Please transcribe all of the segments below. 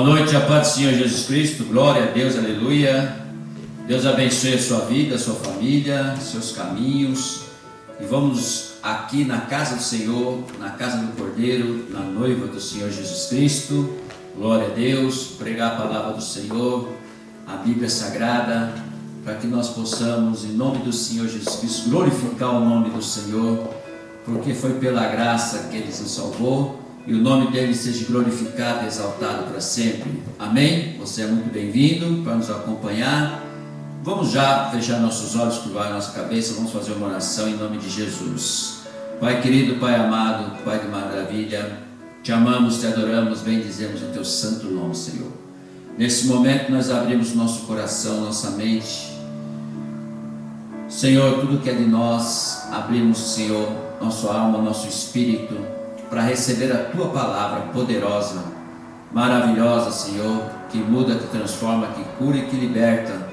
noite, a paz do Senhor Jesus Cristo, glória a Deus, aleluia. Deus abençoe a sua vida, a sua família, seus caminhos. E vamos aqui na casa do Senhor, na casa do Cordeiro, na noiva do Senhor Jesus Cristo, glória a Deus, pregar a palavra do Senhor, a Bíblia Sagrada, para que nós possamos, em nome do Senhor Jesus Cristo, glorificar o nome do Senhor, porque foi pela graça que Ele nos salvou, e o nome dele seja glorificado e exaltado para sempre. Amém? Você é muito bem-vindo para nos acompanhar. Vamos já fechar nossos olhos, curvar a nossa cabeça, vamos fazer uma oração em nome de Jesus. Pai querido, Pai amado, Pai de maravilha, te amamos, te adoramos, bendizemos o teu santo nome, Senhor. Nesse momento nós abrimos nosso coração, nossa mente. Senhor, tudo que é de nós, abrimos, Senhor, nossa alma, nosso espírito, para receber a tua palavra poderosa, maravilhosa, Senhor, que muda, que transforma, que cura e que liberta.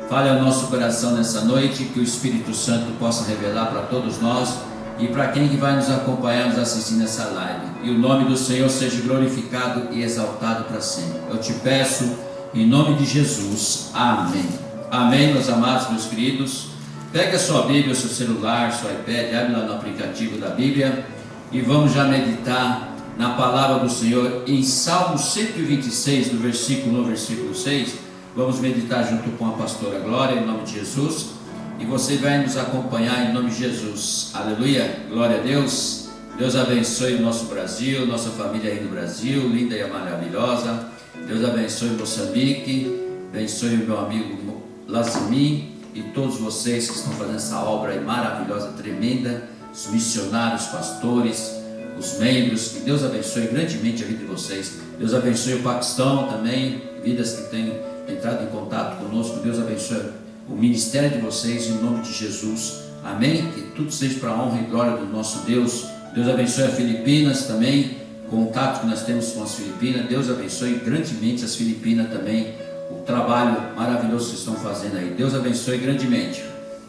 Fale ao nosso coração nessa noite, que o Espírito Santo possa revelar para todos nós e para quem que vai nos acompanhar, nos assistir nessa live. E o nome do Senhor seja glorificado e exaltado para sempre. Eu te peço em nome de Jesus. Amém. Amém, meus amados, meus queridos. Pega a sua Bíblia, o seu celular, seu iPad, abre lá no aplicativo da Bíblia e vamos já meditar na palavra do Senhor em Salmo 126, do versículo 1 ao versículo 6. Vamos meditar junto com a pastora Glória, em nome de Jesus, e você vai nos acompanhar em nome de Jesus. Aleluia, glória a Deus. Deus abençoe o nosso Brasil, nossa família aí no Brasil, linda e maravilhosa. Deus abençoe Moçambique, abençoe o meu amigo Lazimi e todos vocês que estão fazendo essa obra aí maravilhosa, tremenda, os missionários, pastores, os membros. Que Deus abençoe grandemente a vida de vocês. Deus abençoe o Paquistão também, vidas que têm entrado em contato conosco. Deus abençoe o ministério de vocês em nome de Jesus. Amém? Que tudo seja para a honra e glória do nosso Deus. Deus abençoe as Filipinas também, contato que nós temos com as Filipinas. Deus abençoe grandemente as Filipinas também, o trabalho maravilhoso que estão fazendo aí. Deus abençoe grandemente.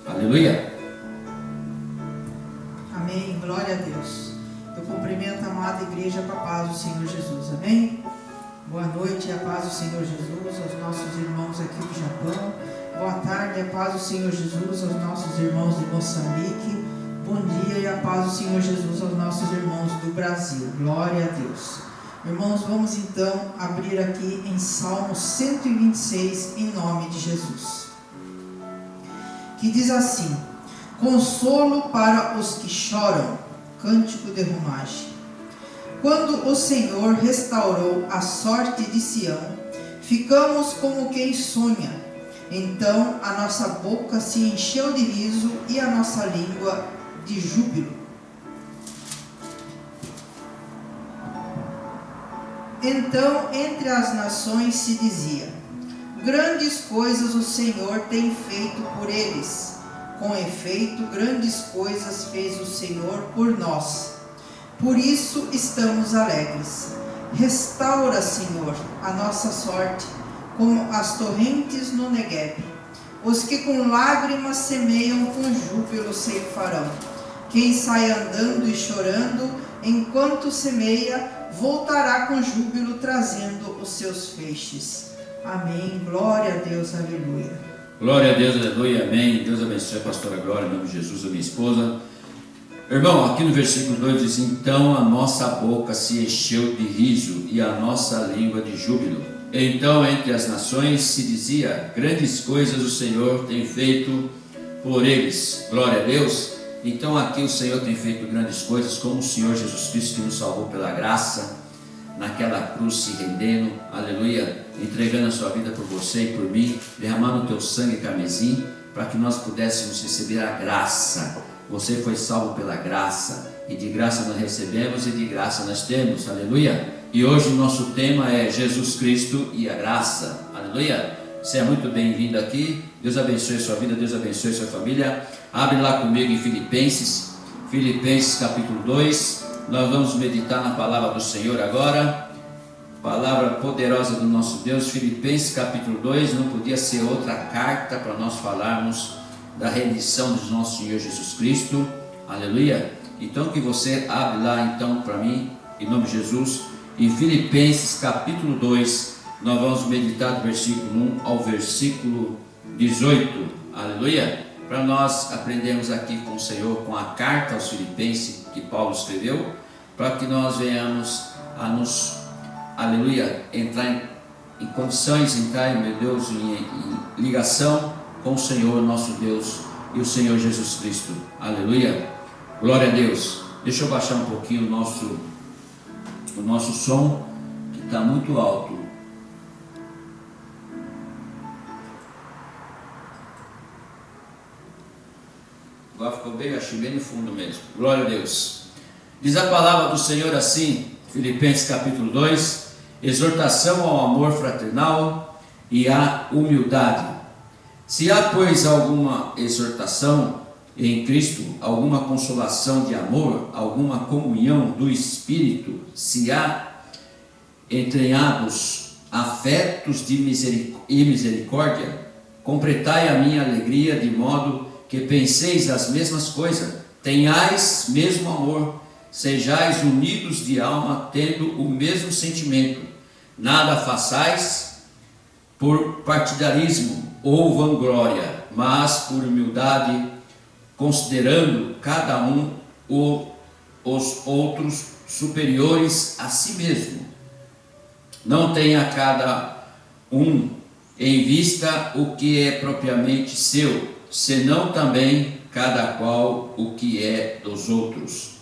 Aleluia. Amém, glória a Deus. Eu cumprimento a amada igreja com a paz do Senhor Jesus, amém? Boa noite, a paz do Senhor Jesus aos nossos irmãos aqui do Japão. Boa tarde, a paz do Senhor Jesus aos nossos irmãos de Moçambique. Bom dia e a paz do Senhor Jesus aos nossos irmãos do Brasil. Glória a Deus. Irmãos, vamos então abrir aqui em Salmo 126 em nome de Jesus, que diz assim: consolo para os que choram, cântico de romagem. Quando o Senhor restaurou a sorte de Sião, ficamos como quem sonha. Então a nossa boca se encheu de riso e a nossa língua de júbilo. Então entre as nações se dizia: grandes coisas o Senhor tem feito por eles. Com efeito, grandes coisas fez o Senhor por nós. Por isso estamos alegres. Restaura, Senhor, a nossa sorte, como as torrentes no Negueb. Os que com lágrimas semeiam, com júbilo ceifarão. Quem sai andando e chorando, enquanto semeia, voltará com júbilo, trazendo os seus feixes. Amém. Glória a Deus. Aleluia. Glória a Deus, aleluia, amém. Deus abençoe a pastora Glória, em nome de Jesus, a minha esposa. Irmão, aqui no versículo 2 diz: então a nossa boca se encheu de riso e a nossa língua de júbilo. Então entre as nações se dizia: grandes coisas o Senhor tem feito por eles. Glória a Deus. Então aqui o Senhor tem feito grandes coisas, como o Senhor Jesus Cristo, que nos salvou pela graça, naquela cruz se rendendo, aleluia, entregando a sua vida por você e por mim, derramando o teu sangue carmesim, para que nós pudéssemos receber a graça. Você foi salvo pela graça, e de graça nós recebemos e de graça nós temos, aleluia. E hoje o nosso tema é Jesus Cristo e a graça, aleluia. Você é muito bem-vindo aqui. Deus abençoe a sua vida, Deus abençoe a sua família. Abre lá comigo em Filipenses capítulo 2. Nós vamos meditar na palavra do Senhor agora, palavra poderosa do nosso Deus. Filipenses capítulo 2, não podia ser outra carta para nós falarmos da rendição do nosso Senhor Jesus Cristo, aleluia. Então que você abre lá então para mim, em nome de Jesus, em Filipenses capítulo 2, Nós vamos meditar do versículo 1 ao versículo 18. Aleluia! Para nós aprendermos aqui com o Senhor, com a carta aos Filipenses que Paulo escreveu, para que nós venhamos a nos, aleluia, entrar em condições, entrar, meu Deus, em ligação com o Senhor nosso Deus e o Senhor Jesus Cristo. Aleluia! Glória a Deus! Deixa eu baixar um pouquinho o nosso som, que está muito alto. Agora ficou bem, achei bem no fundo mesmo. Glória a Deus. Diz a palavra do Senhor assim, Filipenses capítulo 2, exortação ao amor fraternal e à humildade. Se há, pois, alguma exortação em Cristo, alguma consolação de amor, alguma comunhão do Espírito, se há entranhados afetos de misericórdia, completai a minha alegria de modo que penseis as mesmas coisas, tenhais mesmo amor, sejais unidos de alma, tendo o mesmo sentimento. Nada façais por partidarismo ou vanglória, mas por humildade, considerando cada um os outros superiores a si mesmo. Não tenha cada um em vista o que é propriamente seu, senão também cada qual o que é dos outros.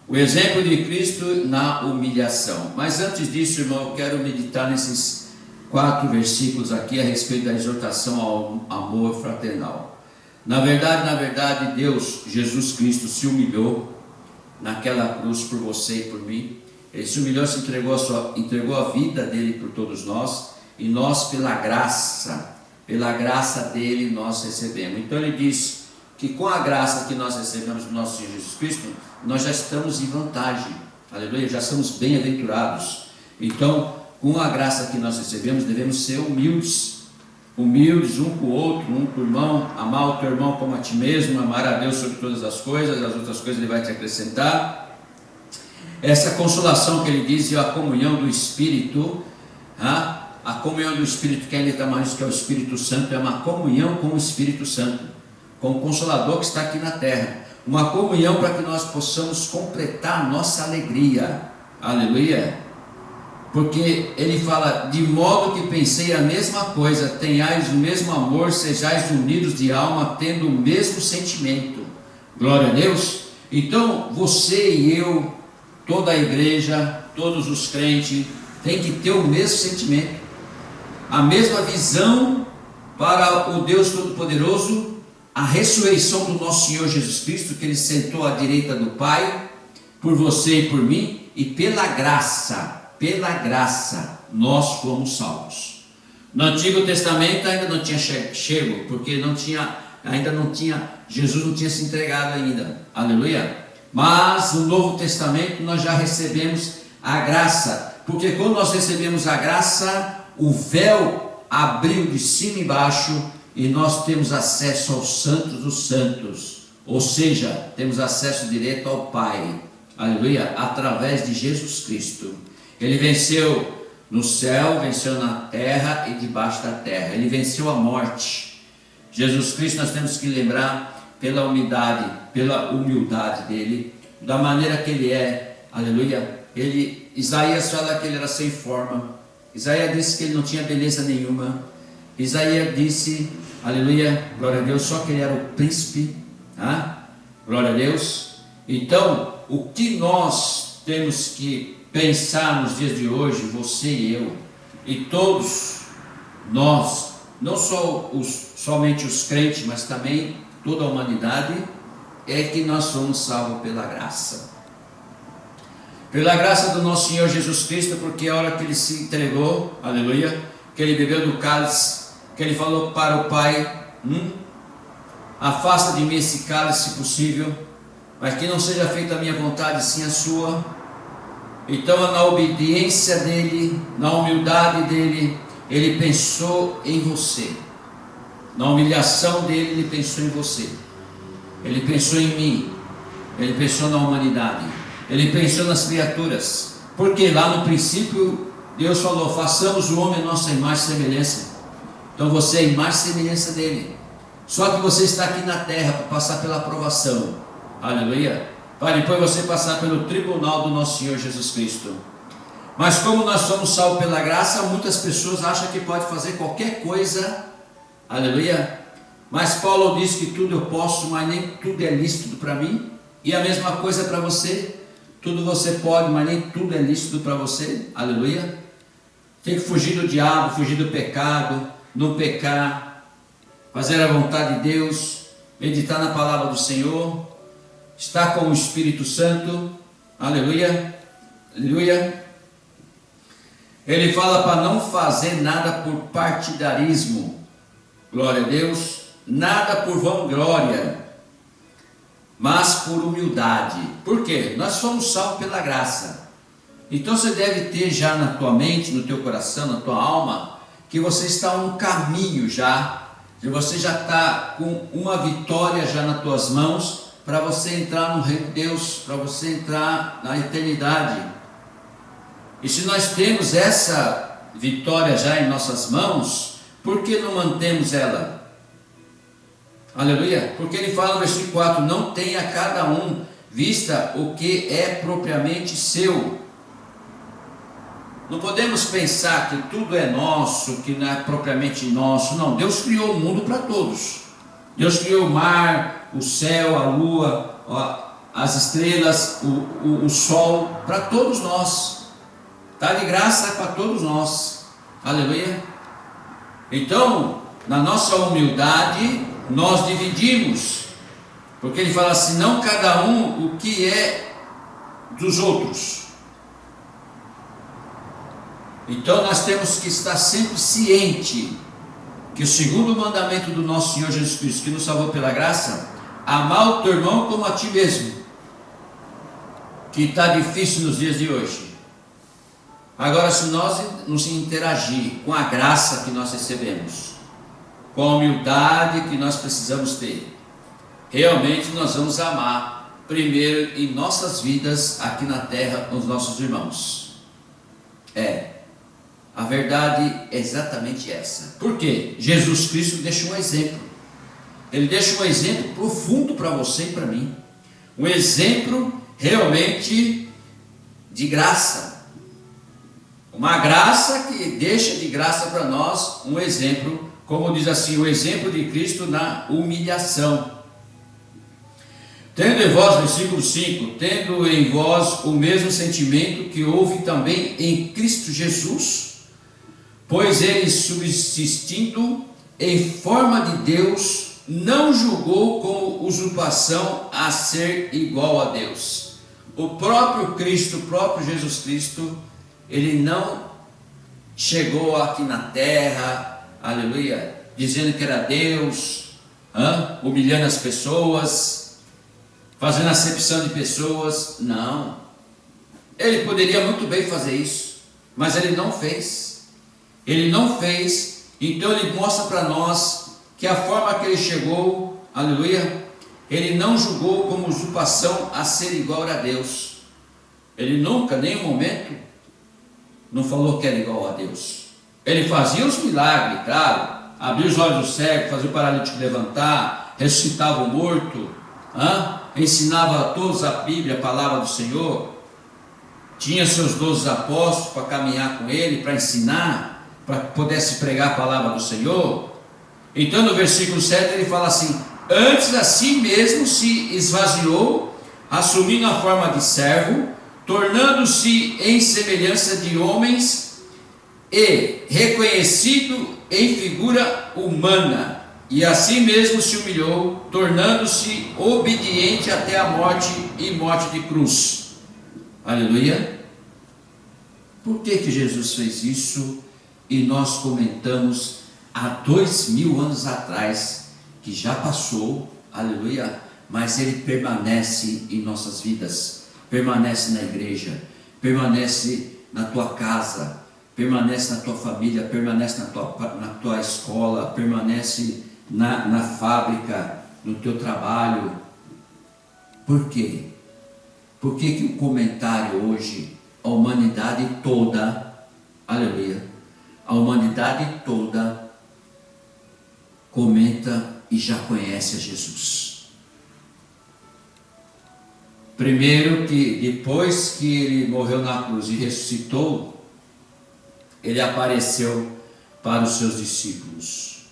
O exemplo de Cristo na humilhação. Mas antes disso, irmão, eu quero meditar nesses 4 versículos aqui a respeito da exortação ao amor fraternal. Na verdade, Deus, Jesus Cristo, se humilhou naquela cruz por você e por mim. Ele se humilhou, se entregou a vida dele por todos nós, e nós, pela graça dele, nós recebemos. Então ele diz que com a graça que nós recebemos do nosso Senhor Jesus Cristo, nós já estamos em vantagem, aleluia, já somos bem-aventurados. Então, com a graça que nós recebemos, devemos ser humildes um com o outro, um com o irmão, amar o teu irmão como a ti mesmo, amar a Deus sobre todas as coisas outras coisas ele vai te acrescentar. Essa consolação que ele diz, e a comunhão do Espírito, a comunhão do Espírito, que é a letra mais, que é o Espírito Santo, é uma comunhão com o Espírito Santo, com o Consolador que está aqui na terra, uma comunhão para que nós possamos completar a nossa alegria, aleluia, porque ele fala, de modo que pensei a mesma coisa, tenhais o mesmo amor, sejais unidos de alma, tendo o mesmo sentimento. Glória a Deus. Então você e eu, toda a igreja, todos os crentes, tem que ter o mesmo sentimento, a mesma visão para o Deus Todo-Poderoso, a ressurreição do nosso Senhor Jesus Cristo, que ele sentou à direita do Pai, por você e por mim, e pela graça, nós fomos salvos. No Antigo Testamento ainda não tinha chego, porque Jesus não tinha se entregado ainda, aleluia. Mas no Novo Testamento nós já recebemos a graça, porque quando nós recebemos a graça, o véu abriu de cima e baixo, e nós temos acesso aos santos dos santos, ou seja, temos acesso direto ao Pai, aleluia, através de Jesus Cristo. Ele venceu no céu, venceu na terra e debaixo da terra, ele venceu a morte. Jesus Cristo, nós temos que lembrar pela humildade dele, da maneira que ele é, aleluia. Isaías fala que ele era sem forma, Isaías disse que ele não tinha beleza nenhuma, Isaías disse, aleluia, glória a Deus, só que ele era o príncipe, glória a Deus. Então, o que nós temos que pensar nos dias de hoje, você e eu, e todos nós, não só somente os crentes, mas também toda a humanidade, é que nós somos salvos pela graça do nosso Senhor Jesus Cristo, porque a hora que ele se entregou, aleluia, que ele bebeu do cálice, que ele falou para o Pai, afasta de mim esse cálice, se possível, mas que não seja feita a minha vontade, sim a sua. Então, na obediência dele, na humildade dele, ele pensou em você. Na humilhação dele, ele pensou em você. Ele pensou em mim. Ele pensou na humanidade. Ele pensou nas criaturas. Porque lá no princípio Deus falou: façamos o homem a nossa imagem e semelhança. Então você é a imagem e semelhança dele. Só que você está aqui na terra para passar pela aprovação. Aleluia. Para depois você passar pelo tribunal do nosso Senhor Jesus Cristo. Mas como nós somos salvos pela graça, muitas pessoas acham que pode fazer qualquer coisa. Aleluia. Mas Paulo diz que tudo eu posso, mas nem tudo é lícito para mim. E a mesma coisa para você. Tudo você pode, mas nem tudo é lícito para você. Aleluia. Tem que fugir do diabo, fugir do pecado, não pecar, fazer a vontade de Deus, meditar na palavra do Senhor, estar com o Espírito Santo. Aleluia. Aleluia. Ele fala para não fazer nada por partidarismo. Glória a Deus. Nada por vanglória, mas por humildade. Por quê? Nós somos salvos pela graça. Então você deve ter já na tua mente, no teu coração, na tua alma, que você está um caminho já, e você já está com uma vitória já nas tuas mãos, para você entrar no reino de Deus, para você entrar na eternidade. E se nós temos essa vitória já em nossas mãos, por que não mantemos ela? Aleluia. Porque ele fala no versículo 4: não tenha cada um vista o que é propriamente seu. Não podemos pensar que tudo é nosso, que não é propriamente nosso. Não, Deus criou o mundo para todos. Deus criou o mar, o céu, a lua, as estrelas, o sol, para todos nós. Está de graça para todos nós. Aleluia. Então, na nossa humildade, nós dividimos. Porque ele fala assim: não cada um o que é dos outros. Então nós temos que estar sempre ciente que o segundo mandamento do nosso Senhor Jesus Cristo, que nos salvou pela graça, amar o teu irmão como a ti mesmo, que está difícil nos dias de hoje. Agora, se nós nos interagir com a graça que nós recebemos, com a humildade que nós precisamos ter, realmente nós vamos amar primeiro em nossas vidas aqui na terra os nossos irmãos. A verdade é exatamente essa. Por quê? Jesus Cristo deixa um exemplo. Ele deixa um exemplo profundo para você e para mim. Um exemplo realmente de graça. Uma graça que deixa de graça para nós um exemplo, como diz assim, o exemplo de Cristo na humilhação. Tendo em vós, versículo 5, tendo em vós o mesmo sentimento que houve também em Cristo Jesus, pois ele, subsistindo em forma de Deus, não julgou como usurpação a ser igual a Deus. O próprio Cristo, o próprio Jesus Cristo, ele não chegou aqui na terra, aleluia, dizendo que era Deus, humilhando as pessoas, fazendo acepção de pessoas. Não. Ele poderia muito bem fazer isso, mas ele não fez. Ele não fez. Então ele mostra para nós que a forma que ele chegou, aleluia, ele não julgou como usurpação a ser igual a Deus. Ele nunca, em nenhum momento, não falou que era igual a Deus. Ele fazia os milagres, claro, abria os olhos do cego, fazia o paralítico levantar, ressuscitava o morto, ensinava a todos a Bíblia, a palavra do Senhor, tinha seus 12 apóstolos para caminhar com ele, para ensinar, para que pudesse pregar a palavra do Senhor. Então no versículo 7 ele fala assim: antes a si mesmo se esvaziou, assumindo a forma de servo, tornando-se em semelhança de homens e reconhecido em figura humana, e assim mesmo se humilhou, tornando-se obediente até a morte e morte de cruz. Aleluia. Por que Jesus fez isso? E nós comentamos há 2000 anos atrás, que já passou, aleluia, mas ele permanece em nossas vidas, permanece na igreja, permanece na tua casa, permanece na tua família, permanece na tua escola, permanece na fábrica, no teu trabalho. Por quê? Por que o comentário hoje, a humanidade toda, aleluia, a humanidade toda comenta e já conhece a Jesus. Primeiro que depois que ele morreu na cruz e ressuscitou, ele apareceu para os seus discípulos.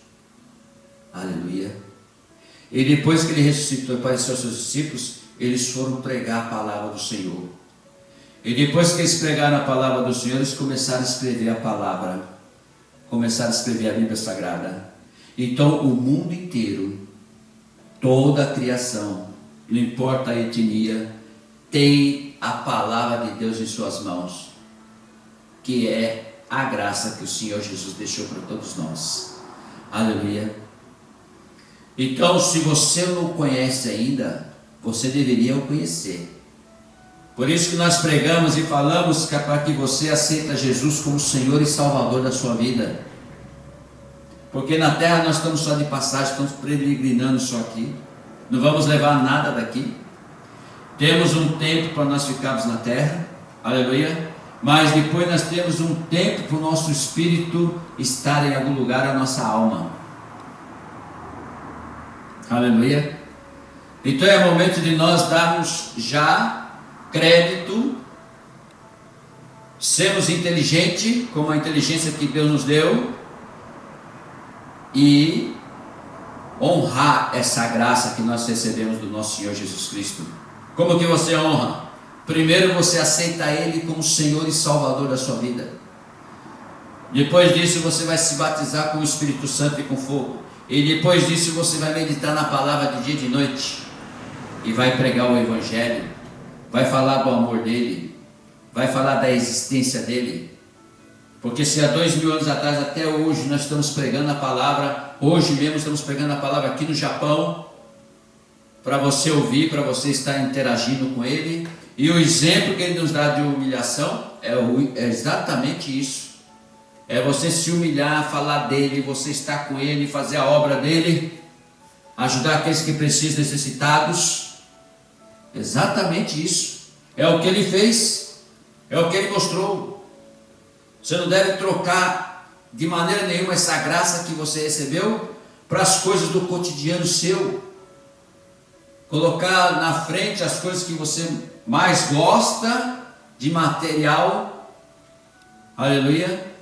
Aleluia. E depois que ele ressuscitou e apareceu aos seus discípulos, eles foram pregar a palavra do Senhor. E depois que eles pregaram a palavra do Senhor, eles começaram a escrever a palavra, começaram a escrever a Bíblia Sagrada. Então o mundo inteiro, toda a criação, não importa a etnia, tem a palavra de Deus em suas mãos, que é a graça que o Senhor Jesus deixou para todos nós. Aleluia. Então, se você não conhece ainda, você deveria o conhecer. Por isso que nós pregamos e falamos que é para que você aceite Jesus como Senhor e Salvador da sua vida. Porque na terra nós estamos só de passagem, estamos peregrinando só aqui. Não vamos levar nada daqui. Temos um tempo para nós ficarmos na terra, aleluia. Mas depois nós temos um tempo para o nosso espírito estar em algum lugar, a nossa alma. Aleluia. Então é momento de nós darmos já crédito, sermos inteligentes, como a inteligência que Deus nos deu, e honrar essa graça que nós recebemos do nosso Senhor Jesus Cristo. Como que você honra? Primeiro você aceita Ele como Senhor e Salvador da sua vida. Depois disso você vai se batizar com o Espírito Santo e com fogo. E depois disso você vai meditar na palavra de dia e de noite. E vai pregar o Evangelho. Vai falar do amor dele. Vai falar da existência dele. Porque se há 2000 anos atrás até hoje nós estamos pregando a palavra, hoje mesmo estamos pregando a palavra aqui no Japão, para você ouvir, para você estar interagindo com ele. E o exemplo que ele nos dá de humilhação é exatamente isso. É você se humilhar, falar dele, você estar com ele, fazer a obra dele, ajudar aqueles que precisam, necessitados. Exatamente isso. É o que ele fez, é o que ele mostrou. Você não deve trocar de maneira nenhuma essa graça que você recebeu para as coisas do cotidiano seu. Colocar na frente as coisas que você mais gosta de material, aleluia,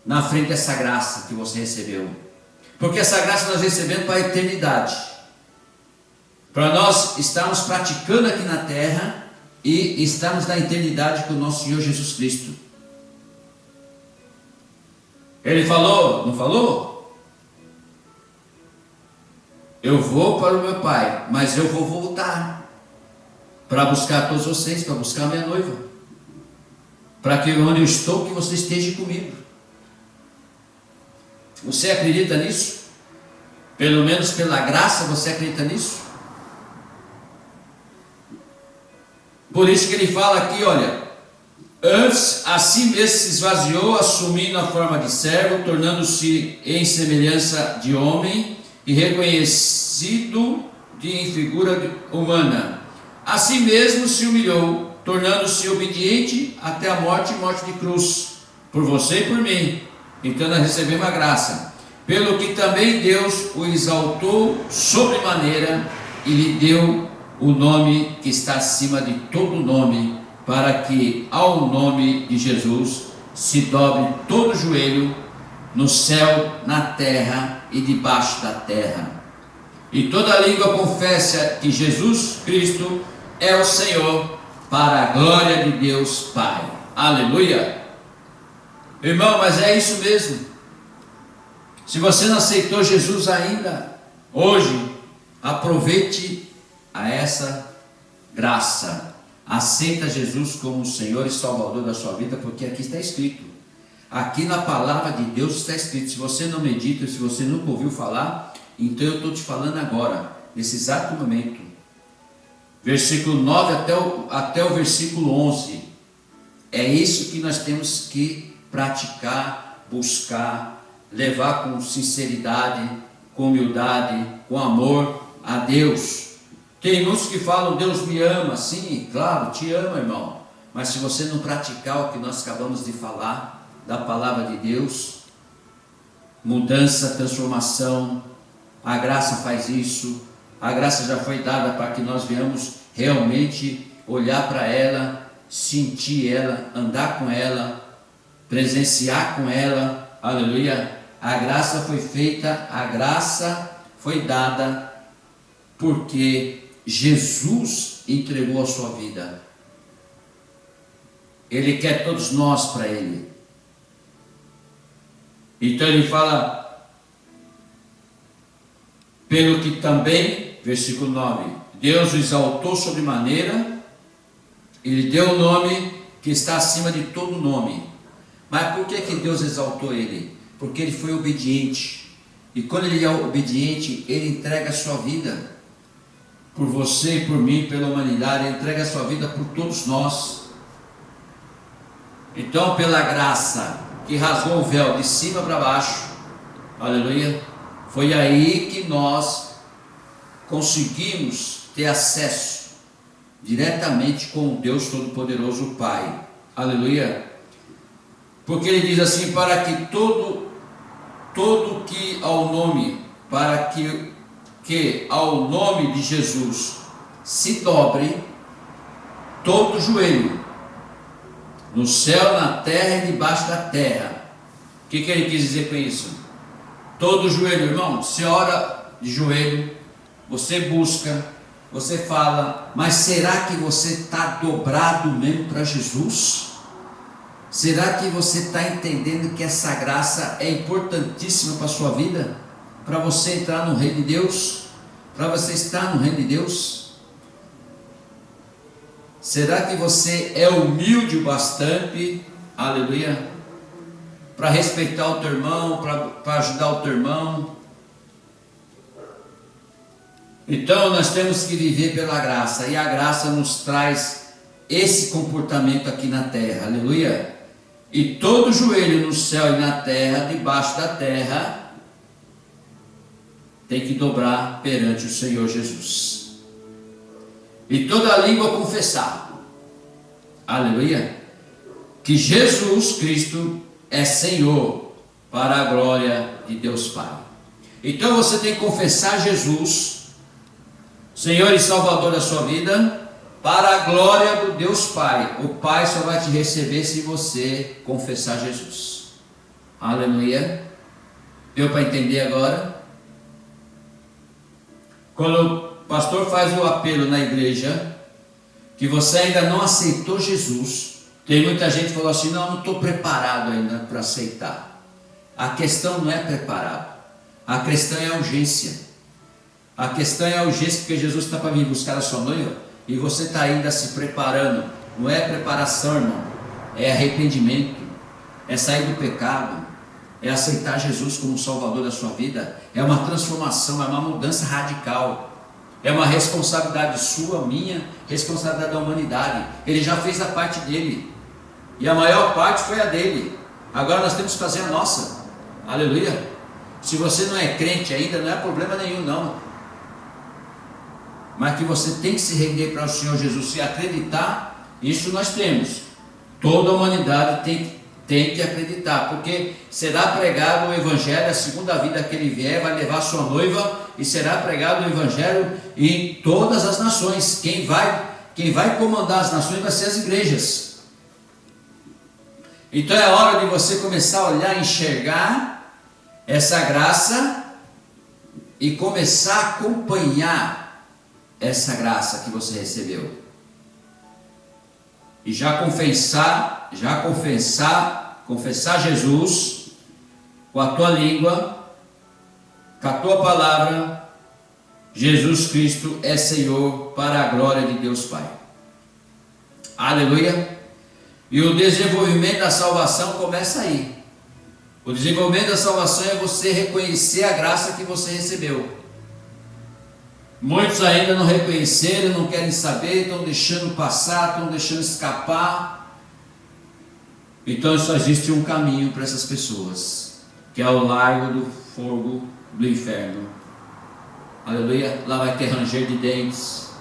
na frente dessa graça que você recebeu. Porque essa graça nós recebemos para a eternidade, para nós estarmos praticando aqui na terra e estarmos na eternidade com o nosso Senhor Jesus Cristo. Ele falou, não falou? Eu vou para o meu Pai, mas eu vou voltar para buscar todos vocês, para buscar a minha noiva, para que onde eu estou, que você esteja comigo. Você acredita nisso? Pelo menos pela graça você acredita nisso? Por isso que ele fala aqui, olha, antes a si mesmo se esvaziou, assumindo a forma de servo, tornando-se em semelhança de homem e reconhecido em figura humana. A si mesmo se humilhou, tornando-se obediente até a morte e morte de cruz, por você e por mim. Então nós recebemos a graça, pelo que também Deus o exaltou sobremaneira e lhe deu o nome que está acima de todo nome, para que ao nome de Jesus se dobre todo o joelho, no céu, na terra e debaixo da terra, e toda língua confesse que Jesus Cristo é o Senhor, para a glória de Deus Pai. Aleluia. Irmão, mas é isso mesmo. Se você não aceitou Jesus ainda, hoje, aproveite a essa graça. Aceita Jesus como o Senhor e Salvador da sua vida, porque aqui está escrito. Aqui na palavra de Deus está escrito. Se você não medita, se você nunca ouviu falar, então eu estou te falando agora, nesse exato momento. Versículo 9 até o versículo 11. É isso que nós temos que praticar, buscar, levar com sinceridade, com humildade, com amor a Deus. Tem muitos que falam, Deus me ama. Sim, claro, te ama, irmão. Mas se você não praticar o que nós acabamos de falar, da palavra de Deus, mudança, transformação, a graça faz isso. A graça já foi dada para que nós venhamos realmente olhar para ela, sentir ela, andar com ela, presenciar com ela. Aleluia. A graça foi feita, a graça foi dada porque Jesus entregou a sua vida. Ele quer todos nós para Ele. Então ele fala, pelo que também, versículo 9, Deus o exaltou sobremaneira, Ele deu o nome que está acima de todo nome. Mas por que Deus exaltou Ele? Porque Ele foi obediente. E quando Ele é obediente, Ele entrega a sua vida por você e por mim, pela humanidade. Ele entrega a sua vida por todos nós. Então, pela graça que rasgou o véu de cima para baixo, aleluia, foi aí que nós conseguimos ter acesso diretamente com Deus Todo-Poderoso, o Pai, aleluia, porque Ele diz assim, para que todo que ao nome, para que ao nome de Jesus se dobre todo joelho, no céu, na terra e debaixo da terra. O que ele quis dizer com isso? Todo joelho, irmão, você ora de joelho, você busca, você fala, mas será que você está dobrado mesmo para Jesus? Será que você está entendendo que essa graça é importantíssima para a sua vida? Para você entrar no reino de Deus? Para você estar no reino de Deus? Será que você é humilde o bastante, aleluia, para respeitar o teu irmão, para ajudar o teu irmão? Então nós temos que viver pela graça, e a graça nos traz esse comportamento aqui na terra, aleluia. E todo joelho no céu e na terra, debaixo da terra, tem que dobrar perante o Senhor Jesus. E toda língua confessar, aleluia, que Jesus Cristo é Senhor, para a glória de Deus Pai. Então você tem que confessar Jesus, Senhor e Salvador da sua vida, para a glória do Deus Pai. O Pai só vai te receber se você confessar Jesus. Aleluia. Deu para entender agora? Quando o pastor faz o apelo na igreja, que você ainda não aceitou Jesus, tem muita gente que falou assim, não estou preparado ainda para aceitar. A questão não é preparado, a questão é a urgência. A questão é a urgência, porque Jesus está para vir buscar a sua noiva, e você está ainda se preparando. Não é preparação, irmão, é arrependimento, é sair do pecado, é aceitar Jesus como Salvador da sua vida, é uma transformação, é uma mudança radical. É uma responsabilidade sua, minha, responsabilidade da humanidade. Ele já fez a parte dele, e a maior parte foi a dele. Agora nós temos que fazer a nossa. Aleluia. Se você não é crente ainda, não é problema nenhum não, mas que você tem que se render para o Senhor Jesus, se acreditar. Isso nós temos, toda a humanidade tem que acreditar, porque será pregado o Evangelho, a segunda vida que ele vier, vai levar sua noiva, e será pregado o Evangelho em todas as nações. Quem vai comandar as nações vai ser as igrejas. Então é hora de você começar a olhar, enxergar essa graça e começar a acompanhar essa graça que você recebeu. E já confessar Jesus com a tua língua, com a tua palavra, Jesus Cristo é Senhor, para a glória de Deus Pai. Aleluia. E o desenvolvimento da salvação começa aí. O desenvolvimento da salvação é você reconhecer a graça que você recebeu. Muitos ainda não reconheceram, não querem saber, estão deixando passar, estão deixando escapar. Então só existe um caminho para essas pessoas, que é o largo do fogo do inferno. Aleluia. Lá vai ter ranger de dentes.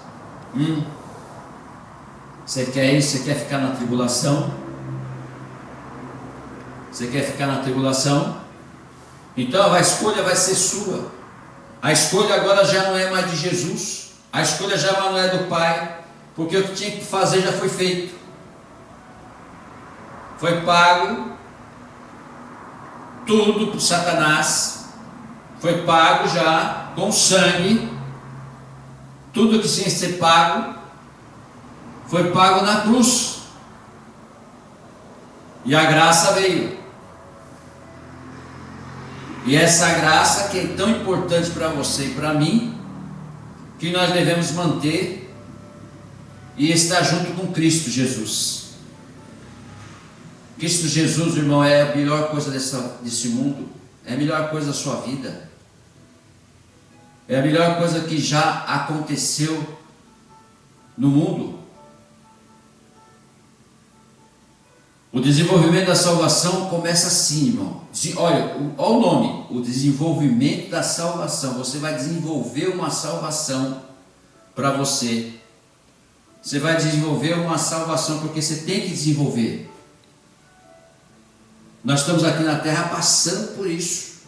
Você quer isso? Você quer ficar na tribulação? Você quer ficar na tribulação? Então a escolha vai ser sua. A escolha agora já não é mais de Jesus. A escolha já não é do Pai. Porque o que tinha que fazer já foi feito. Foi pago tudo para Satanás. Foi pago já com sangue. Tudo que tinha que ser pago foi pago na cruz. E a graça veio. E essa graça que é tão importante para você e para mim, que nós devemos manter e estar junto com Cristo Jesus. Cristo Jesus, irmão, é a melhor coisa desse mundo. É a melhor coisa da sua vida. É a melhor coisa que já aconteceu no mundo. O desenvolvimento da salvação começa assim, irmão. Olha o nome, o desenvolvimento da salvação. Você vai desenvolver uma salvação para você. Você vai desenvolver uma salvação porque você tem que desenvolver. Nós estamos aqui na terra passando por isso.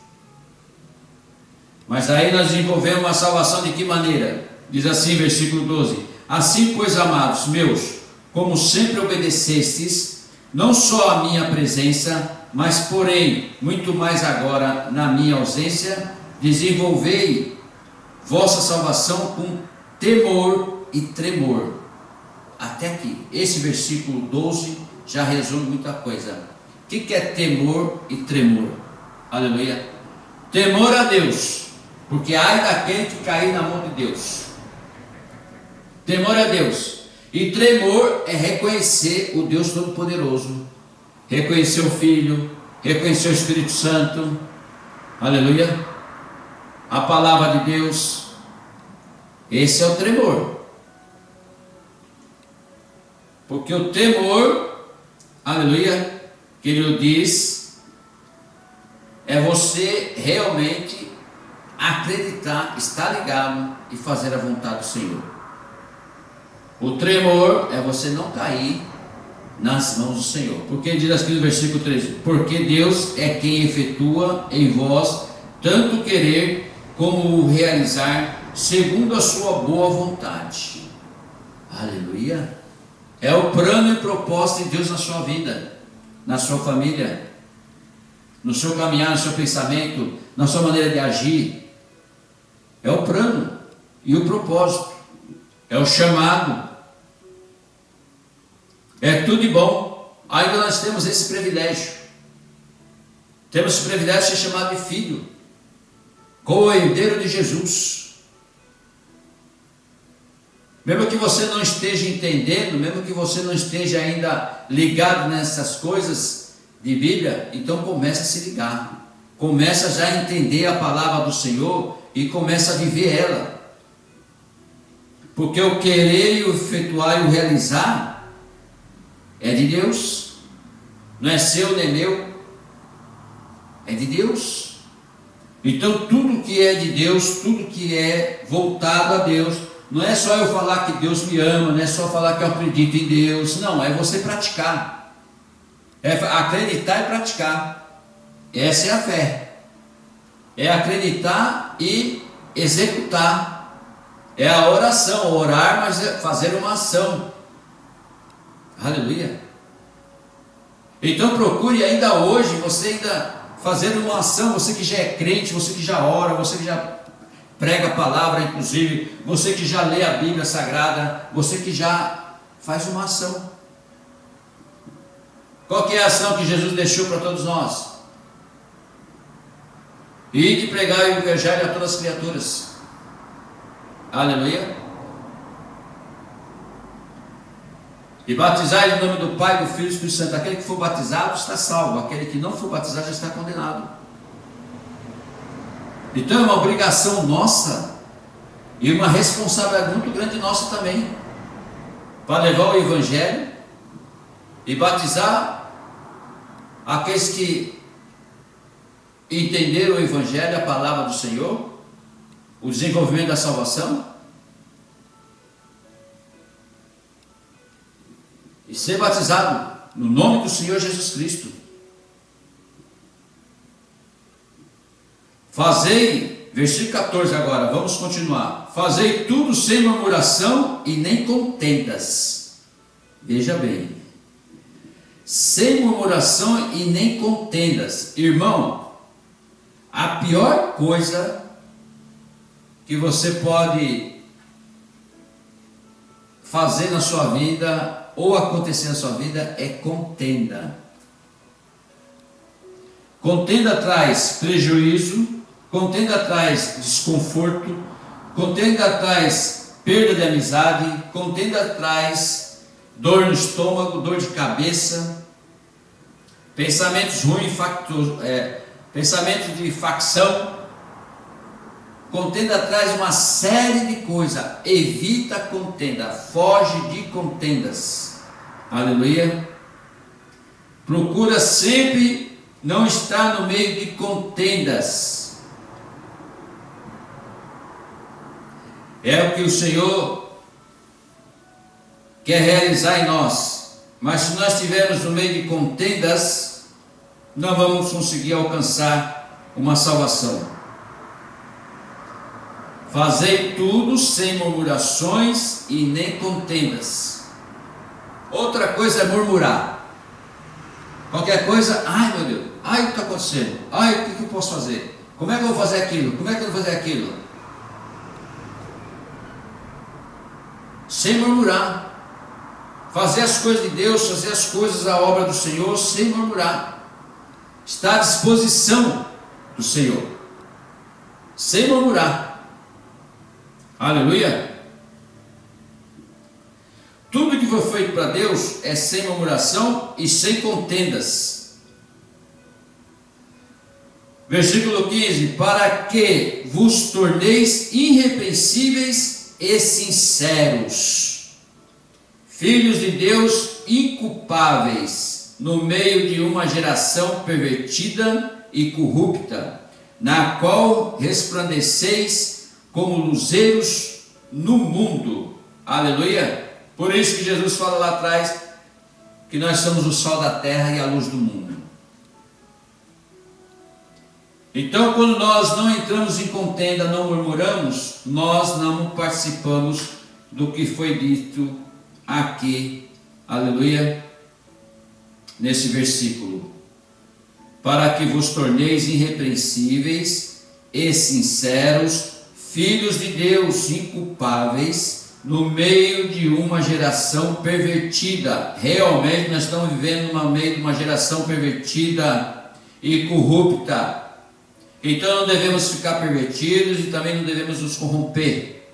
Mas aí nós desenvolvemos uma salvação de que maneira? Diz assim, versículo 12: Assim, pois, amados meus, como sempre obedecestes, não só a minha presença, mas porém, muito mais agora, na minha ausência, desenvolvei vossa salvação com temor e tremor. Até aqui, esse versículo 12 já resume muita coisa. O que é temor e tremor? Aleluia. Temor a Deus, porque ai daquele que cair na mão de Deus. Temor a Deus. E tremor é reconhecer o Deus Todo-Poderoso, reconhecer o Filho, reconhecer o Espírito Santo, aleluia, a palavra de Deus. Esse é o tremor, porque o temor, aleluia, que ele diz, é você realmente acreditar, estar ligado e fazer a vontade do Senhor. O tremor é você não cair nas mãos do Senhor. Porque diz aqui no versículo 13: Porque Deus é quem efetua em vós tanto querer como o realizar, segundo a sua boa vontade. Aleluia. É o plano e propósito de Deus na sua vida, na sua família, no seu caminhar, no seu pensamento, na sua maneira de agir. É o plano e o propósito. É o chamado. É tudo de bom. Ainda nós temos esse privilégio. Temos o privilégio de ser chamado de filho, co-herdeiro de Jesus. Mesmo que você não esteja entendendo, mesmo que você não esteja ainda ligado nessas coisas de Bíblia, então começa a se ligar. Começa já a entender a palavra do Senhor e começa a viver ela. Porque o querer e o efetuar e o realizar é de Deus. Não é seu nem meu. É de Deus. Então tudo que é de Deus, tudo que é voltado a Deus, não é só eu falar que Deus me ama, não é só falar que eu acredito em Deus. Não, é você praticar. É acreditar e praticar. Essa é a fé. É acreditar e executar. É a oração, orar, mas é fazer uma ação. Aleluia. Então procure ainda hoje, você ainda fazer uma ação, você que já é crente, você que já ora, você que já prega a palavra, inclusive, você que já lê a Bíblia Sagrada, você que já faz uma ação. Qual que é a ação que Jesus deixou para todos nós? E de pregar o Evangelho a todas as criaturas. Aleluia. E batizar em nome do Pai, do Filho e do Espírito Santo. Aquele que for batizado está salvo, aquele que não for batizado já está condenado. Então é uma obrigação nossa e uma responsabilidade muito grande nossa também, para levar o Evangelho e batizar aqueles que entenderam o Evangelho, a palavra do Senhor, o desenvolvimento da salvação. e ser batizado no nome do Senhor Jesus Cristo. Fazei, versículo 14 agora, vamos continuar. Fazei tudo sem murmuração e nem contendas. Veja bem. Sem murmuração e nem contendas. Irmão, a pior coisa que você pode fazer na sua vida ou acontecer na sua vida é contenda. Contenda traz prejuízo, contenda traz desconforto, contenda traz perda de amizade, contenda traz dor no estômago, dor de cabeça, pensamentos ruins, pensamentos de facção. Contenda traz uma série de coisas. Evita contenda, foge de contendas. Aleluia. Procura sempre não estar no meio de contendas. É o que o Senhor quer realizar em nós. Mas se nós estivermos no meio de contendas, não vamos conseguir alcançar uma salvação. Fazei tudo sem murmurações e nem contendas. Outra coisa é murmurar. Qualquer coisa, ai meu Deus, ai o que está acontecendo? Ai, o que eu posso fazer? Como é que eu vou fazer aquilo? Como é que eu vou fazer aquilo? Sem murmurar. Fazer as coisas de Deus, fazer as coisas da obra do Senhor sem murmurar. Está à disposição do Senhor. Sem murmurar. Aleluia. Tudo que foi feito para Deus é sem murmuração e sem contendas. Versículo 15: para que vos torneis irrepreensíveis e sinceros, filhos de Deus inculpáveis, no meio de uma geração pervertida e corrupta, na qual resplandeceis como luzeiros no mundo. Aleluia. Por isso que Jesus fala lá atrás que nós somos o sol da terra e a luz do mundo. Então, quando nós não entramos em contenda, não murmuramos, nós não participamos do que foi dito aqui, aleluia, nesse versículo. Para que vos torneis irrepreensíveis e sinceros, filhos de Deus inculpáveis, no meio de uma geração pervertida. Realmente nós estamos vivendo no meio de uma geração pervertida e corrupta. Então não devemos ficar pervertidos e também não devemos nos corromper.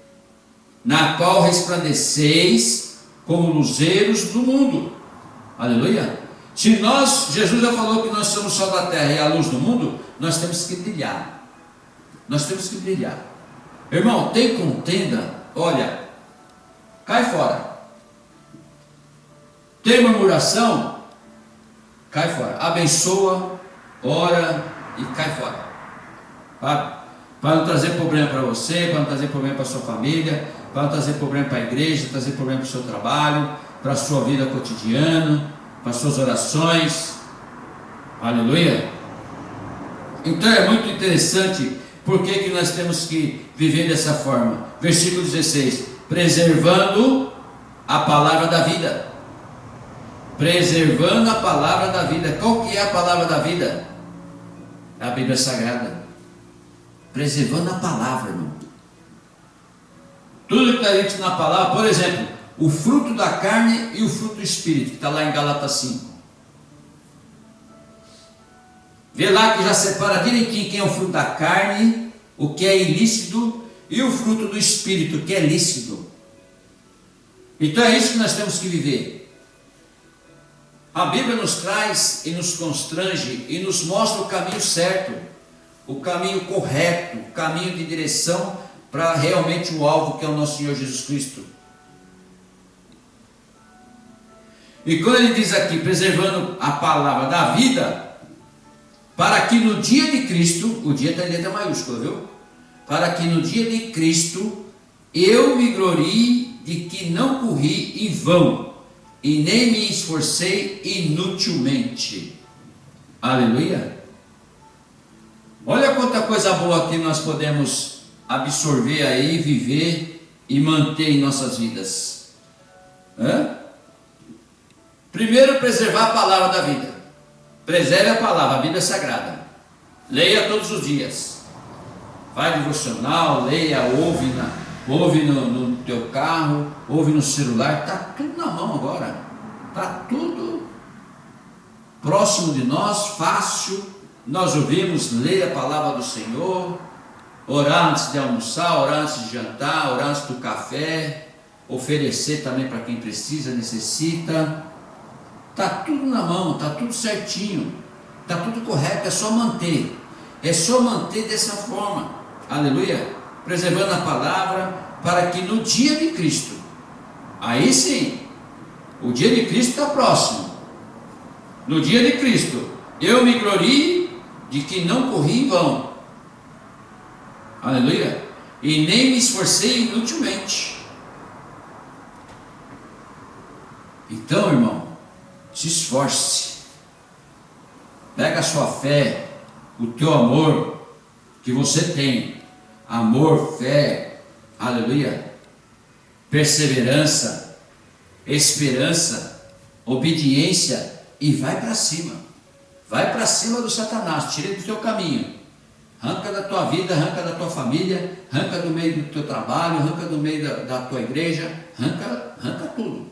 Na qual resplandeceis como luzeiros do mundo. Aleluia. Se nós, Jesus já falou que nós somos o sol da terra e a luz do mundo, nós temos que brilhar. Nós temos que brilhar. Irmão, tem contenda? Olha, cai fora. Tem murmuração? Cai fora. Abençoa, ora e cai fora. Para não trazer problema para você, para não trazer problema para a sua família, para não trazer problema para a igreja, trazer problema para o seu trabalho, para a sua vida cotidiana, para as suas orações. Aleluia. Então é muito interessante. Por que nós temos que viver dessa forma? Versículo 16: preservando a palavra da vida. Preservando a palavra da vida. Qual que é a palavra da vida? A Bíblia Sagrada. Preservando a palavra, irmão. Tudo que está dito na palavra, por exemplo, o fruto da carne e o fruto do Espírito, que está lá em Gálatas 5. Vê lá que já separa direitinho quem é o fruto da carne, o que é ilícito, e o fruto do Espírito, o que é lícito. Então é isso que nós temos que viver. A Bíblia nos traz e nos constrange e nos mostra o caminho certo, o caminho correto, o caminho de direção para realmente o alvo que é o nosso Senhor Jesus Cristo. E quando ele diz aqui, preservando a palavra da vida, para que no dia de Cristo, o dia está em letra maiúscula, viu? Para que no dia de Cristo eu me glorie de que não corri em vão, e nem me esforcei inutilmente. Aleluia. Olha quanta coisa boa que nós podemos absorver aí, viver e manter em nossas vidas. Primeiro, preservar a palavra da vida. Preserve a palavra, a Bíblia é sagrada. Leia todos os dias. Vai devocional, leia, ouve no teu carro, ouve no celular. Está tudo na mão agora. Está tudo próximo de nós, fácil. Nós ouvimos, ler a palavra do Senhor, orar antes de almoçar, orar antes de jantar, orar antes do café, oferecer também para quem precisa, necessita. Está tudo na mão, está tudo certinho, está tudo correto, é só manter. É só manter dessa forma, aleluia, preservando a palavra, para que no dia de Cristo, aí sim, o dia de Cristo está próximo. No dia de Cristo, eu me glorie de que não corri em vão, aleluia, e nem me esforcei inutilmente. Então, irmão, se esforce, pega a sua fé, o teu amor que você tem, amor, fé, aleluia, perseverança, esperança, obediência, e vai para cima. Vai para cima do Satanás, tira do teu caminho, arranca da tua vida, arranca da tua família, arranca do meio do teu trabalho, arranca do meio da tua igreja, arranca tudo.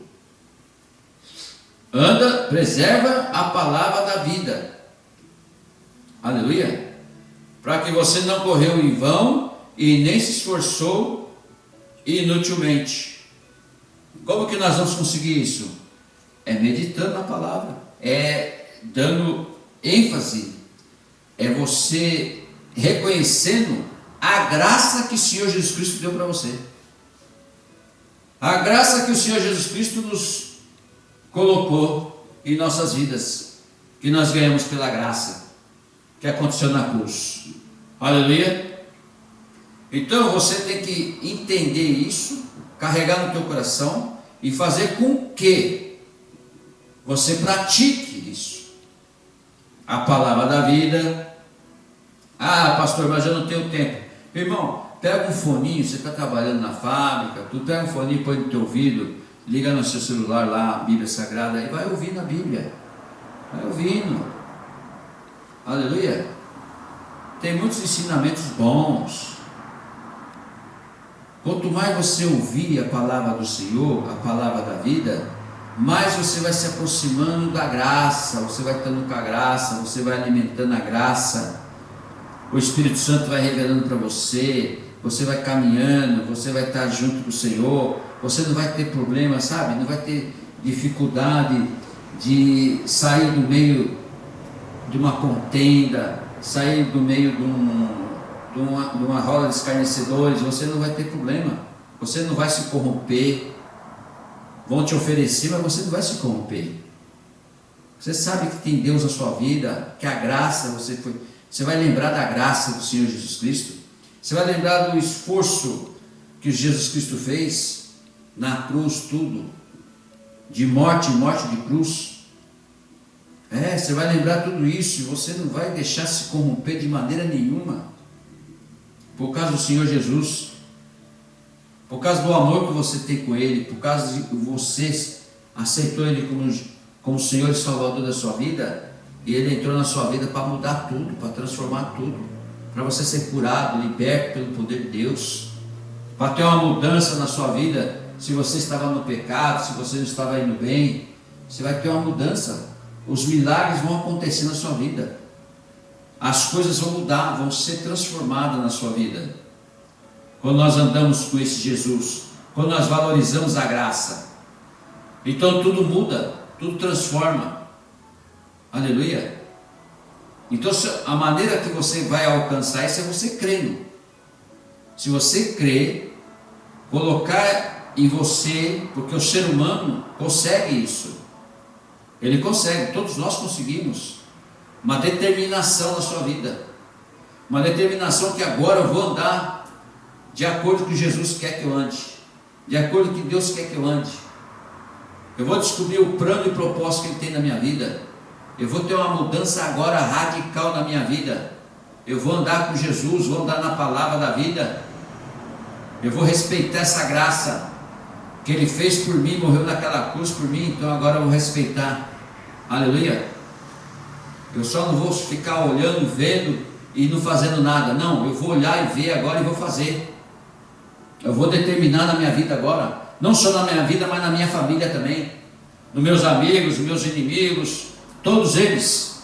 Anda, preserva a palavra da vida, aleluia, para que você não correu em vão e nem se esforçou inutilmente. Como que nós vamos conseguir isso? É meditando na palavra, é dando ênfase, é você reconhecendo a graça que o Senhor Jesus Cristo deu para você, a graça que o Senhor Jesus Cristo nos colocou em nossas vidas, que nós ganhamos pela graça que aconteceu na cruz, aleluia. Então você tem que entender isso, carregar no teu coração e fazer com que você pratique isso. A palavra da vida. Ah, pastor, mas eu não tenho tempo. Irmão, pega um foninho, você está trabalhando na fábrica, tu pega um foninho, põe no teu ouvido, liga no seu celular lá, a Bíblia Sagrada, e vai ouvindo a Bíblia. Vai ouvindo. Aleluia. Tem muitos ensinamentos bons. Quanto mais você ouvir a palavra do Senhor, a palavra da vida, mais você vai se aproximando da graça, você vai estando com a graça, você vai alimentando a graça, o Espírito Santo vai revelando para você, você vai caminhando, você vai estar junto com o Senhor, você não vai ter problema, sabe? Não vai ter dificuldade de sair do meio de uma contenda, sair do meio de uma roda de escarnecedores. Você não vai ter problema, você não vai se corromper. Vão te oferecer, mas você não vai se corromper. Você sabe que tem Deus na sua vida, que a graça, você vai lembrar da graça do Senhor Jesus Cristo, você vai lembrar do esforço que Jesus Cristo fez na cruz, tudo, de morte em morte de cruz. Você vai lembrar tudo isso, e você não vai deixar se corromper de maneira nenhuma, por causa do Senhor Jesus, por causa do amor que você tem com Ele, por causa de que você aceitou Ele como Senhor e Salvador da sua vida, e Ele entrou na sua vida para mudar tudo, para transformar tudo, para você ser curado, liberto pelo poder de Deus, para ter uma mudança na sua vida. Se você estava no pecado, se você não estava indo bem, você vai ter uma mudança. Os milagres vão acontecer na sua vida, as coisas vão mudar, vão ser transformadas na sua vida, quando nós andamos com esse Jesus, quando nós valorizamos a graça. Então tudo muda, tudo transforma, aleluia. Então a maneira que você vai alcançar isso é você crendo. Se você crer, colocar em você, porque o ser humano consegue isso, ele consegue, todos nós conseguimos, uma determinação na sua vida, uma determinação que agora eu vou andar de acordo com o que Jesus quer que eu ande, de acordo com o que Deus quer que eu ande. Eu vou descobrir o plano e propósito que Ele tem na minha vida. Eu vou ter uma mudança agora radical na minha vida. Eu vou andar com Jesus, vou andar na palavra da vida. Eu vou respeitar essa graça que Ele fez por mim, morreu naquela cruz por mim, então agora eu vou respeitar. Aleluia. Eu só não vou ficar olhando, vendo e não fazendo nada. Não, eu vou olhar e ver agora e vou fazer. Eu vou determinar na minha vida agora. Não só na minha vida, mas na minha família também. Nos meus amigos, nos meus inimigos, todos eles.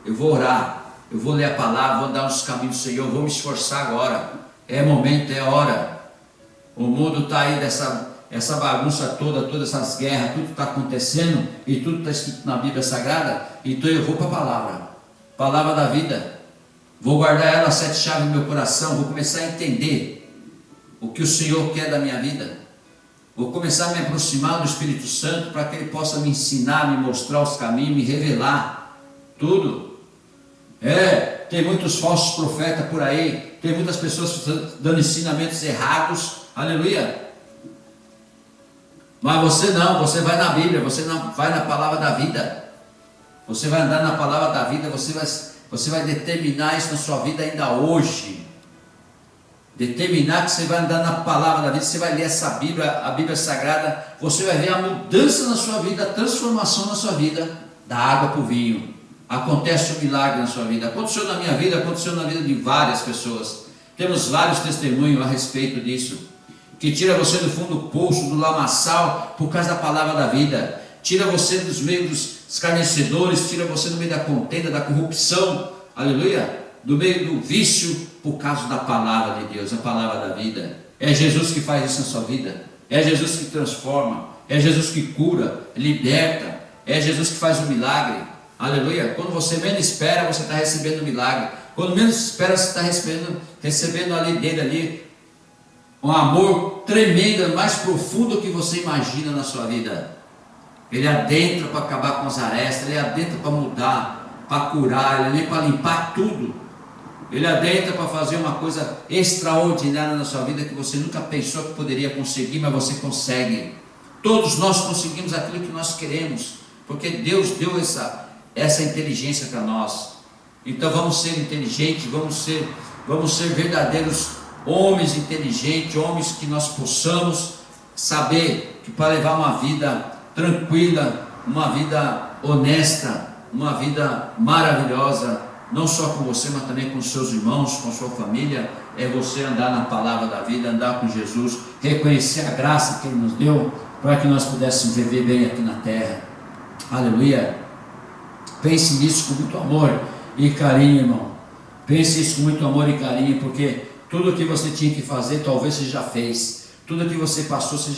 Eu vou orar, eu vou ler a palavra, vou andar nos caminhos do Senhor, vou me esforçar agora. É momento, é hora. O mundo está aí essa bagunça toda, todas essas guerras, tudo está acontecendo e tudo está escrito na Bíblia Sagrada. Então eu vou para a palavra da vida. Vou guardar ela 7 chaves no meu coração. Vou começar a entender o que o Senhor quer da minha vida. Vou começar a me aproximar do Espírito Santo para que Ele possa me ensinar, me mostrar os caminhos, me revelar tudo. Tem muitos falsos profetas por aí, tem muitas pessoas dando ensinamentos errados, aleluia. Mas você não, você vai na Bíblia, você não vai na palavra da vida. Você vai andar na palavra da vida, você vai determinar isso na sua vida ainda hoje. Determinar que você vai andar na palavra da vida, você vai ler essa Bíblia, a Bíblia Sagrada, você vai ver a mudança na sua vida, a transformação na sua vida, da água para o vinho. Acontece um milagre na sua vida. Aconteceu na minha vida, aconteceu na vida de várias pessoas. Temos vários testemunhos a respeito disso. Que tira você do fundo do poço, do lamaçal, por causa da palavra da vida. Tira você dos meios dos escarnecedores, tira você do meio da contenda, da corrupção, aleluia, do meio do vício, por causa da palavra de Deus, a palavra da vida. É Jesus que faz isso na sua vida. É Jesus que transforma. É Jesus que cura, liberta. É Jesus que faz o milagre. Aleluia. Quando você menos espera, você está recebendo o milagre. Quando menos espera, você está recebendo ali dele ali um amor tremendo, mais profundo que você imagina na sua vida. Ele adentra para acabar com as arestas, ele adentra para mudar, para curar, ele vem para limpar tudo. Ele adentra para fazer uma coisa extraordinária na sua vida que você nunca pensou que poderia conseguir, mas você consegue. Todos nós conseguimos aquilo que nós queremos, porque Deus deu essa inteligência para nós. Então vamos ser inteligentes, vamos ser verdadeiros homens inteligentes, homens que nós possamos saber que para levar uma vida tranquila, uma vida honesta, uma vida maravilhosa, não só com você, mas também com seus irmãos, com sua família, é você andar na palavra da vida, andar com Jesus, reconhecer a graça que Ele nos deu, para que nós pudéssemos viver bem aqui na terra. Aleluia. Pense nisso com muito amor e carinho, irmão. Pense isso com muito amor e carinho, porque tudo o que você tinha que fazer, talvez você já fez. Tudo o que você passou, você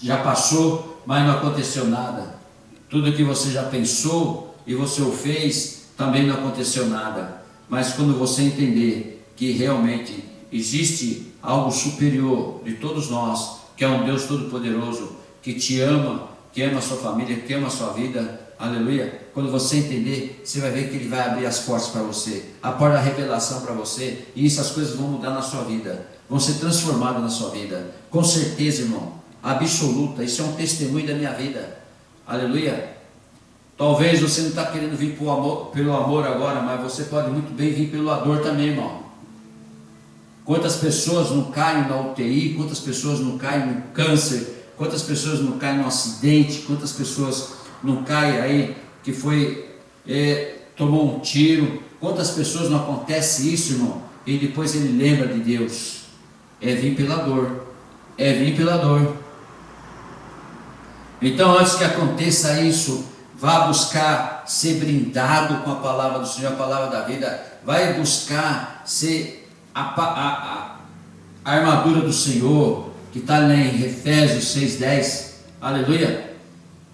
já passou, mas não aconteceu nada. Tudo o que você já pensou e você o fez, também não aconteceu nada. Mas quando você entender que realmente existe algo superior de todos nós, que é um Deus Todo-Poderoso, que te ama, que ama a sua família, que ama a sua vida, aleluia. Quando você entender, você vai ver que Ele vai abrir as portas para você, a porta da revelação para você, e isso, as coisas vão mudar na sua vida, vão ser transformadas na sua vida, com certeza, irmão, absoluta. Isso é um testemunho da minha vida, aleluia. Talvez você não está querendo vir pelo amor agora, mas você pode muito bem vir pela dor também, irmão. Quantas pessoas não caem na UTI, quantas pessoas não caem no câncer, quantas pessoas não caem no acidente, quantas pessoas não caem aí, que tomou um tiro, quantas pessoas não acontece isso, irmão, e depois ele lembra de Deus. É vir pela dor, é vir pela dor. Então, antes que aconteça isso, vá buscar ser brindado com a palavra do Senhor, a palavra da vida. Vai buscar ser a armadura do Senhor, que está lá em Efésios 6:10, aleluia.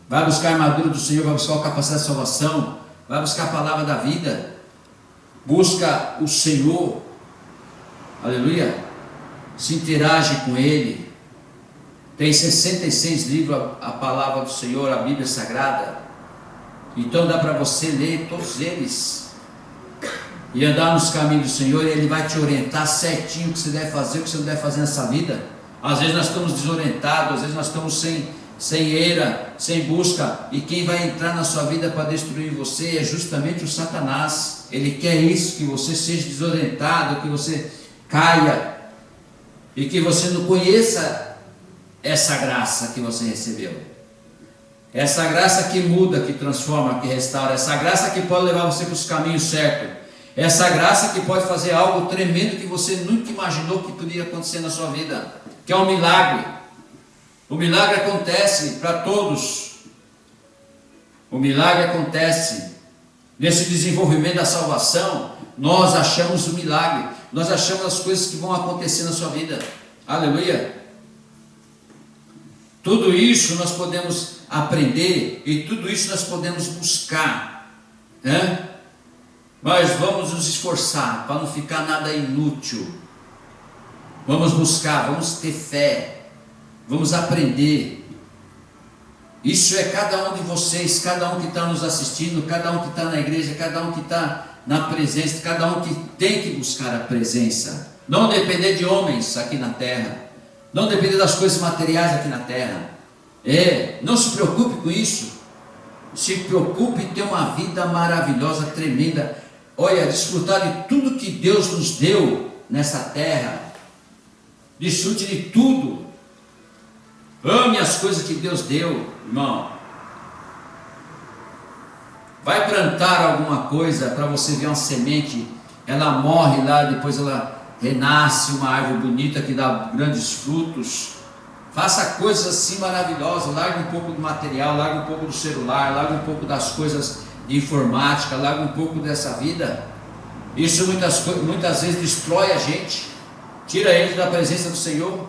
Vai buscar a armadura do Senhor, vai buscar a capacidade de salvação, vai buscar a palavra da vida, busca o Senhor, aleluia, se interage com Ele. Tem 66 livros a palavra do Senhor, a Bíblia Sagrada, então dá para você ler todos eles, e andar nos caminhos do Senhor, e Ele vai te orientar certinho o que você deve fazer, o que você não deve fazer nessa vida. Às vezes nós estamos desorientados, às vezes nós estamos sem ira, sem busca. E quem vai entrar na sua vida para destruir você é justamente o Satanás. Ele quer isso, que você seja desorientado, que você caia e que você não conheça essa graça que você recebeu. Essa graça que muda, que transforma, que restaura. Essa graça que pode levar você para os caminhos certos. Essa graça que pode fazer algo tremendo que você nunca imaginou que podia acontecer na sua vida, que é um milagre. O milagre acontece para todos. O milagre acontece nesse desenvolvimento da salvação. Nós achamos o milagre, nós achamos as coisas que vão acontecer na sua vida. Aleluia. Tudo isso nós podemos aprender e tudo isso nós podemos buscar, né? Mas vamos nos esforçar para não ficar nada inútil. Vamos buscar, vamos ter fé, vamos aprender. Isso é cada um de vocês, cada um que está nos assistindo, cada um que está na igreja, cada um que está na presença, cada um que tem que buscar a presença. Não depender de homens aqui na terra, não depender das coisas materiais aqui na terra. Não se preocupe com isso. Se preocupe em ter uma vida maravilhosa, tremenda. Olha, desfrutar de tudo que Deus nos deu nessa terra. Desfrute de tudo. Ame as coisas que Deus deu, irmão. Vai plantar alguma coisa para você ver uma semente, ela morre lá, depois ela renasce, uma árvore bonita que dá grandes frutos. Faça coisas assim maravilhosas. Larga um pouco do material, larga um pouco do celular, larga um pouco das coisas de informática, larga um pouco dessa vida. Isso muitas vezes destrói a gente, tira a gente da presença do Senhor.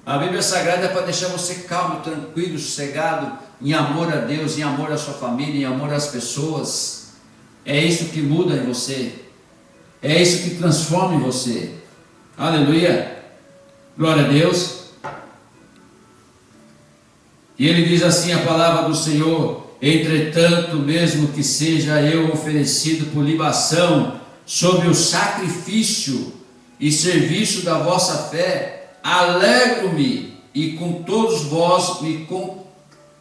A Bíblia Sagrada é para deixar você calmo, tranquilo, sossegado, em amor a Deus, em amor à sua família, em amor às pessoas. É isso que muda em você, é isso que transforma em você. Aleluia, glória a Deus. E ele diz assim a palavra do Senhor: entretanto, mesmo que seja eu oferecido por libação sobre o sacrifício e serviço da vossa fé, alegro-me e com todos vós me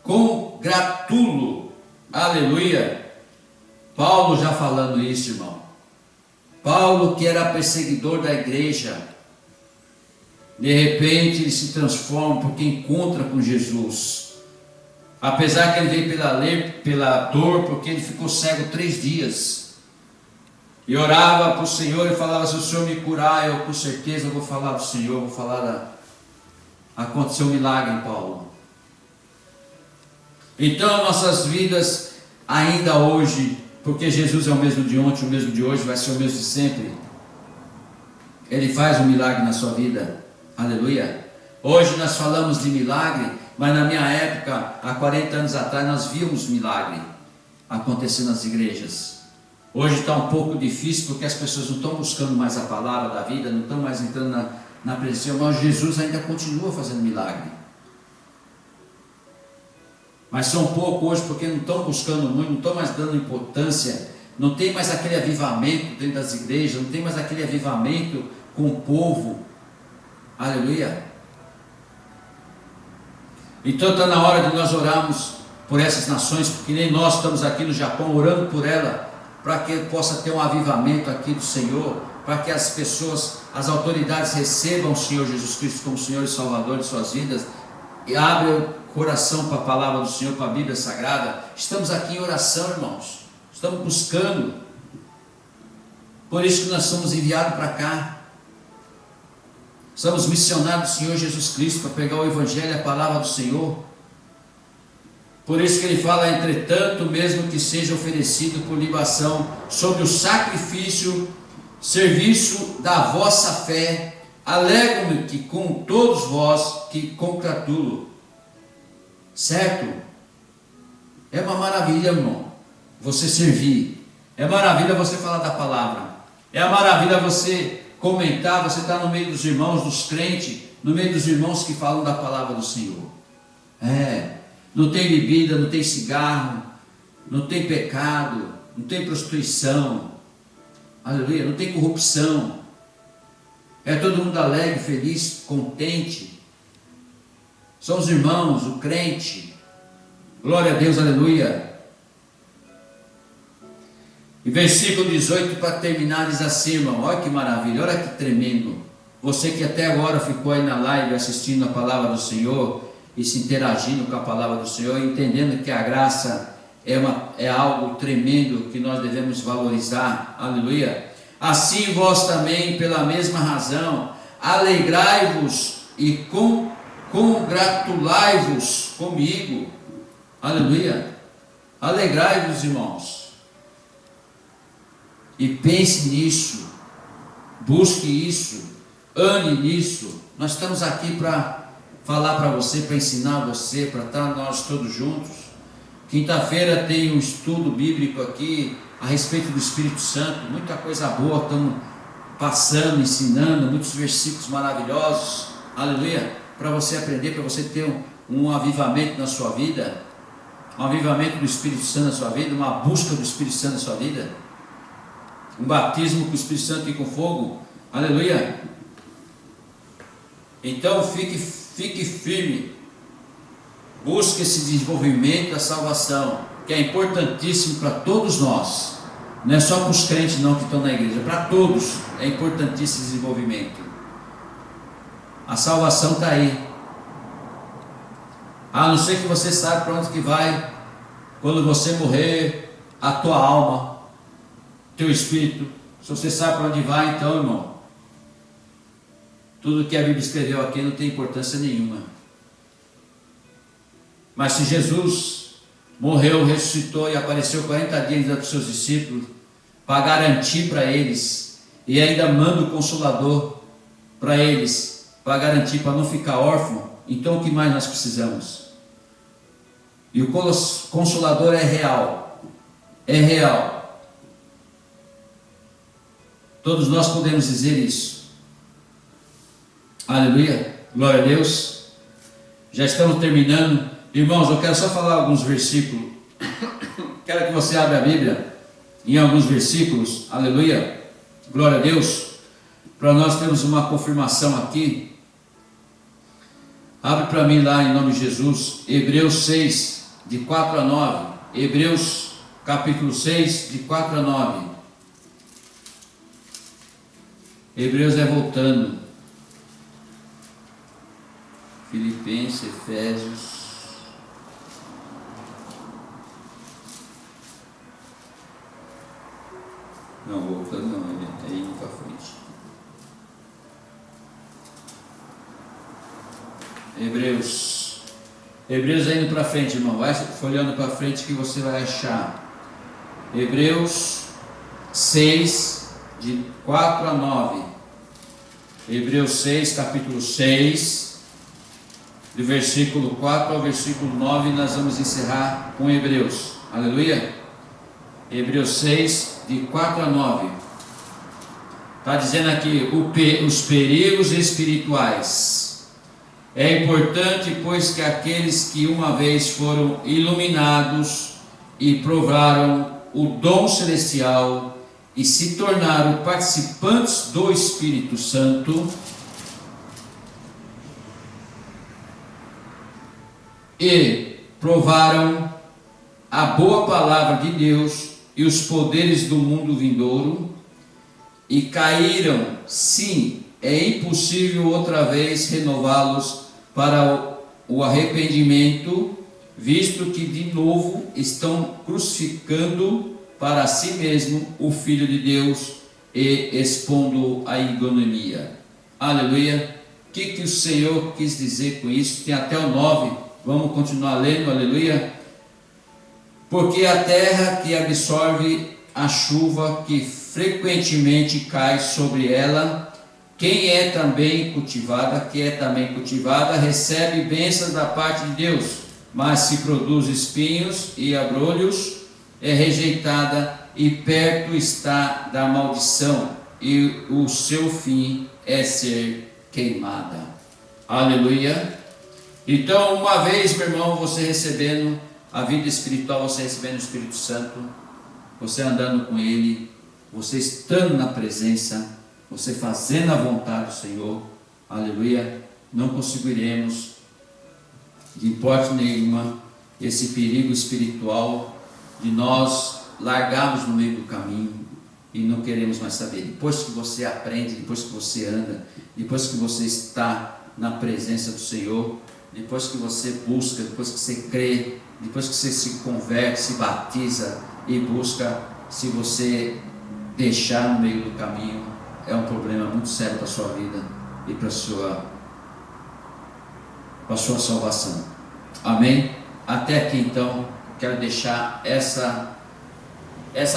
congratulo. Aleluia. Paulo já falando isso, irmão. Paulo, que era perseguidor da igreja, de repente ele se transforma porque encontra com Jesus. Apesar que ele veio pela dor, porque ele ficou cego 3 dias. E orava para o Senhor e falava: se o Senhor me curar, eu com certeza vou falar do Senhor, vou falar Aconteceu um milagre em Paulo. Então nossas vidas ainda hoje, porque Jesus é o mesmo de ontem, o mesmo de hoje, vai ser o mesmo de sempre. Ele faz um milagre na sua vida. Aleluia. Hoje nós falamos de milagre, mas na minha época, há 40 anos atrás, nós víamos milagre acontecer nas igrejas. Hoje está um pouco difícil, porque as pessoas não estão buscando mais a palavra da vida, não estão mais entrando na presença, mas Jesus ainda continua fazendo milagre. Mas são pouco hoje, porque não estão buscando muito, não estão mais dando importância, não tem mais aquele avivamento dentro das igrejas, não tem mais aquele avivamento com o povo. Aleluia. Então está na hora de nós orarmos por essas nações, porque nem nós estamos aqui no Japão orando por ela, para que possa ter um avivamento aqui do Senhor, para que as pessoas, as autoridades recebam o Senhor Jesus Cristo como Senhor e Salvador de suas vidas, e abram o coração para a palavra do Senhor, para a Bíblia Sagrada. Estamos aqui em oração, irmãos, estamos buscando, por isso que nós somos enviados para cá. Somos missionários do Senhor Jesus Cristo para pegar o Evangelho, a palavra do Senhor. Por isso que ele fala: entretanto, mesmo que seja oferecido por libação sobre o sacrifício, serviço da vossa fé, alegro-me que com todos vós que congratulo. Certo? É uma maravilha, irmão, você servir. É maravilha você falar da palavra. É maravilha você comentar, você está no meio dos irmãos, dos crentes, no meio dos irmãos que falam da palavra do Senhor. Não tem bebida, não tem cigarro, não tem pecado, não tem prostituição, aleluia, não tem corrupção. É todo mundo alegre, feliz, contente. são os irmãos, o crente. Glória a Deus, aleluia. E versículo 18 para terminar diz assim, irmão, olha que maravilha, olha que tremendo. Você que até agora ficou aí na live assistindo a palavra do Senhor e se interagindo com a palavra do Senhor, entendendo que a graça é algo tremendo que nós devemos valorizar, aleluia. Assim vós também, pela mesma razão, alegrai-vos e congratulai-vos comigo, aleluia. Alegrai-vos, irmãos, e pense nisso, busque isso, ame nisso. Nós estamos aqui para falar para você, para ensinar você, para estar nós todos juntos. Quinta-feira tem um estudo bíblico aqui a respeito do Espírito Santo, muita coisa boa estamos passando, ensinando, muitos versículos maravilhosos, aleluia, para você aprender, para você ter um avivamento na sua vida, um avivamento do Espírito Santo na sua vida, uma busca do Espírito Santo na sua vida, um batismo com o Espírito Santo e com fogo, aleluia. Então fique firme, busque esse desenvolvimento da salvação, que é importantíssimo para todos nós, não é só para os crentes não que estão na igreja, para todos é importantíssimo esse desenvolvimento. A salvação está aí, a não ser que você saiba para onde que vai, quando você morrer, a tua alma, teu espírito. Se você sabe para onde vai, então, irmão, tudo que a Bíblia escreveu aqui não tem importância nenhuma. Mas se Jesus morreu, ressuscitou e apareceu 40 dias para os seus discípulos, para garantir para eles, e ainda manda o Consolador para eles, para garantir, para não ficar órfão, então o que mais nós precisamos? E o Consolador é real, é real. Todos nós podemos dizer isso. Aleluia, glória a Deus. Já estamos terminando. Irmãos, eu quero só falar alguns versículos. Quero que você abra a Bíblia em alguns versículos. Aleluia, glória a Deus. Para nós termos uma confirmação aqui. Abre para mim lá em nome de Jesus. Hebreus 6, de 4 a 9. Hebreus capítulo 6, de 4 a 9. Hebreus é voltando. Filipenses, Efésios. Não, voltando não, é indo para frente. Hebreus é indo para frente, irmão. Vai folhando para frente que você vai achar. Hebreus 6, de 4 a 9. Hebreus 6, capítulo 6, do versículo 4 ao versículo 9, nós vamos encerrar com Hebreus. Aleluia. Hebreus 6, de 4 a 9. Está dizendo aqui os perigos espirituais. É importante, pois, que aqueles que uma vez foram iluminados e provaram o dom celestial e se tornaram participantes do Espírito Santo e provaram a boa palavra de Deus e os poderes do mundo vindouro e caíram, sim, é impossível outra vez renová-los para o arrependimento, visto que de novo estão crucificando para si mesmo o Filho de Deus e expondo a ignomínia. Aleluia. O que o Senhor quis dizer com isso? Tem até o 9, vamos continuar lendo, aleluia. Porque a terra que absorve a chuva que frequentemente cai sobre ela, quem é também cultivada, recebe bênçãos da parte de Deus, mas se produz espinhos e abrolhos, é rejeitada e perto está da maldição, e o seu fim é ser queimada. Aleluia. Então, uma vez, meu irmão, você recebendo a vida espiritual, você recebendo o Espírito Santo, você andando com Ele, você estando na presença, você fazendo a vontade do Senhor, aleluia, não conseguiremos de hipótese nenhuma, esse perigo espiritual de nós largarmos no meio do caminho e não queremos mais saber. Depois que você aprende, depois que você anda, depois que você está na presença do Senhor, depois que você busca, depois que você crê, depois que você se converte, se batiza e busca, se você deixar no meio do caminho, é um problema muito sério para a sua vida e para a sua salvação. Amém? Até aqui então, quero deixar essa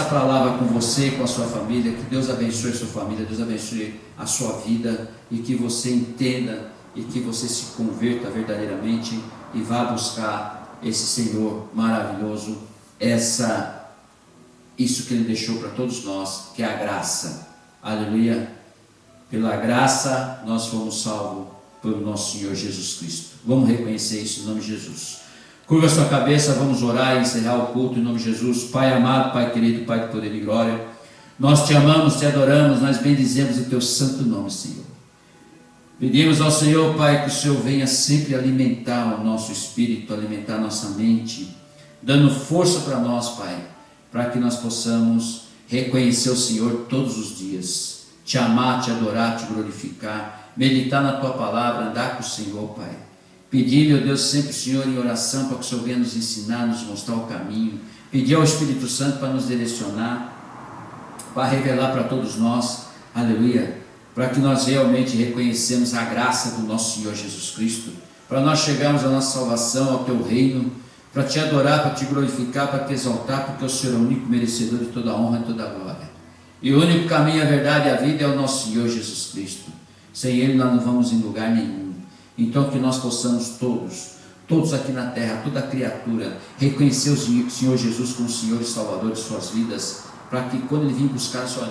palavra com você, com a sua família. Que Deus abençoe a sua família, Deus abençoe a sua vida, e que você entenda e que você se converta verdadeiramente e vá buscar esse Senhor maravilhoso, isso que Ele deixou para todos nós, que é a graça. Aleluia! Pela graça nós fomos salvos pelo nosso Senhor Jesus Cristo. Vamos reconhecer isso em nome de Jesus. Curva a sua cabeça, vamos orar e encerrar o culto em nome de Jesus. Pai amado, Pai querido, Pai de poder e glória, nós te amamos, te adoramos, nós bendizemos o teu santo nome, Senhor. Pedimos ao Senhor, Pai, que o Senhor venha sempre alimentar o nosso espírito, alimentar a nossa mente, dando força para nós, Pai, para que nós possamos reconhecer o Senhor todos os dias, te amar, te adorar, te glorificar, meditar na tua palavra, andar com o Senhor, Pai. Pedir, meu Deus, sempre o Senhor em oração, para que o Senhor venha nos ensinar, nos mostrar o caminho. Pedir ao Espírito Santo para nos direcionar, para revelar para todos nós, aleluia, para que nós realmente reconhecemos a graça do nosso Senhor Jesus Cristo, para nós chegarmos à nossa salvação, ao teu reino, para te adorar, para te glorificar, para te exaltar, porque o Senhor é o único merecedor de toda a honra e toda a glória. E o único caminho, a verdade e a vida é o nosso Senhor Jesus Cristo. Sem Ele nós não vamos em lugar nenhum. Então que nós possamos todos aqui na terra, toda criatura, reconhecer o Senhor Jesus como Senhor e Salvador de suas vidas, para que quando Ele vir buscar a sua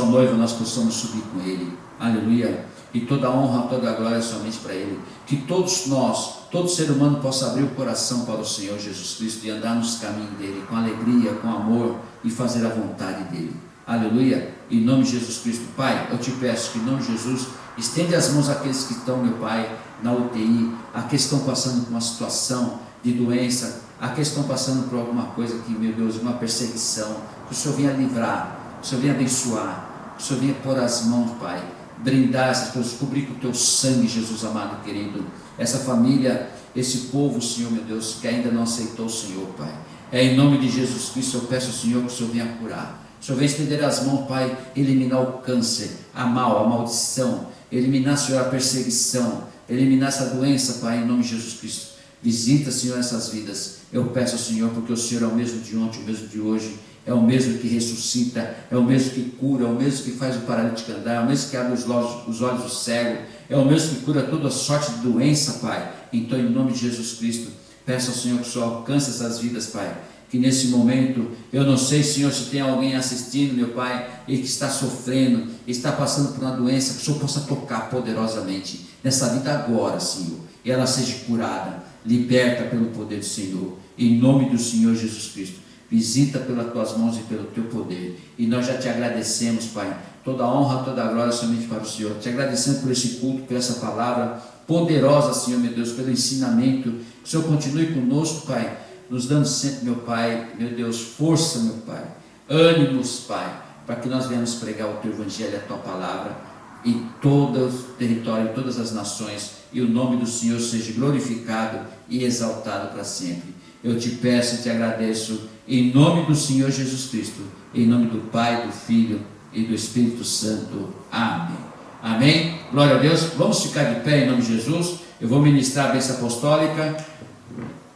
noiva, nós possamos subir com Ele. Aleluia! E toda a honra, toda a glória somente para Ele. Que todos nós, todo ser humano possa abrir o coração para o Senhor Jesus Cristo e andar nos caminhos dEle, com alegria, com amor, e fazer a vontade dEle. Aleluia! Em nome de Jesus Cristo. Pai, eu te peço que em nome de Jesus, estende as mãos àqueles que estão, meu Pai, na UTI, àqueles que estão passando por uma situação de doença, àqueles que estão passando por alguma coisa que, meu Deus, uma perseguição, que o Senhor venha livrar, que o Senhor venha abençoar, que o Senhor venha pôr as mãos, Pai, brindar essas coisas, cobrir com o teu sangue, Jesus amado, querido, essa família, esse povo, Senhor, meu Deus, que ainda não aceitou o Senhor, Pai. É em nome de Jesus Cristo, eu peço ao Senhor que o Senhor venha curar. O Senhor venha estender as mãos, Pai, eliminar o câncer, a maldição, eliminar, Senhor, a perseguição, eliminar essa doença, Pai, em nome de Jesus Cristo. Visita, Senhor, essas vidas. Eu peço ao Senhor, porque o Senhor é o mesmo de ontem, o mesmo de hoje, é o mesmo que ressuscita, é o mesmo que cura, é o mesmo que faz o paralítico andar, é o mesmo que abre os olhos do cego, é o mesmo que cura toda sorte de doença, Pai. Então, em nome de Jesus Cristo, peço ao Senhor que o Senhor alcance essas vidas, Pai. Que nesse momento, eu não sei, Senhor, se tem alguém assistindo, meu Pai, e que está sofrendo, está passando por uma doença, que o Senhor possa tocar poderosamente nessa vida agora, Senhor, e ela seja curada, liberta pelo poder do Senhor, em nome do Senhor Jesus Cristo. Visita pelas tuas mãos e pelo teu poder, e nós já te agradecemos, Pai, toda a honra, toda a glória somente para o Senhor. Te agradecemos por esse culto, por essa palavra poderosa, Senhor, meu Deus, pelo ensinamento. Que o Senhor continue conosco, Pai, nos dando sempre, meu Pai, meu Deus, força, meu Pai, ânimos, Pai, para que nós venhamos pregar o Teu Evangelho, a Tua Palavra, em todo o território, em todas as nações, e o nome do Senhor seja glorificado e exaltado para sempre. Eu te peço e te agradeço, em nome do Senhor Jesus Cristo, em nome do Pai, do Filho e do Espírito Santo. Amém. Amém. Glória a Deus. Vamos ficar de pé em nome de Jesus. Eu vou ministrar a bênção apostólica,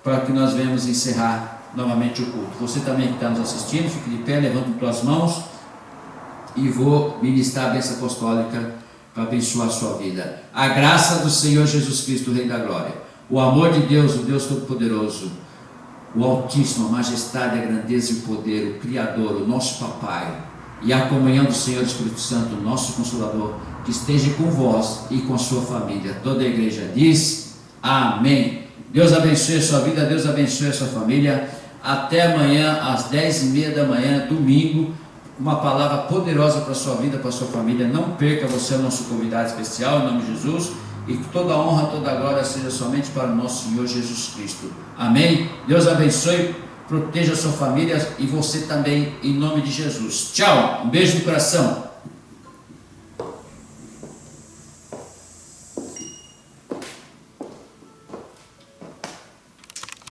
para que nós venhamos encerrar novamente o culto. Você também que está nos assistindo, fique de pé, levante tuas mãos, e vou ministrar a bênção apostólica para abençoar a sua vida. A graça do Senhor Jesus Cristo, o Rei da Glória, o amor de Deus, o Deus Todo-Poderoso, o Altíssimo, a majestade, a grandeza e o poder, o Criador, o nosso Papai, e a comunhão do Senhor Espírito Santo, o nosso Consolador, que esteja com vós e com a sua família. Toda a igreja diz amém. Deus abençoe a sua vida, Deus abençoe a sua família. Até amanhã, às 10h30 da manhã, domingo, uma palavra poderosa para a sua vida, para a sua família. Não perca, você é o nosso convidado especial, em nome de Jesus. e que toda honra, toda glória seja somente para o nosso Senhor Jesus Cristo. Amém? Deus abençoe, proteja a sua família e você também, em nome de Jesus. Tchau, um beijo no coração.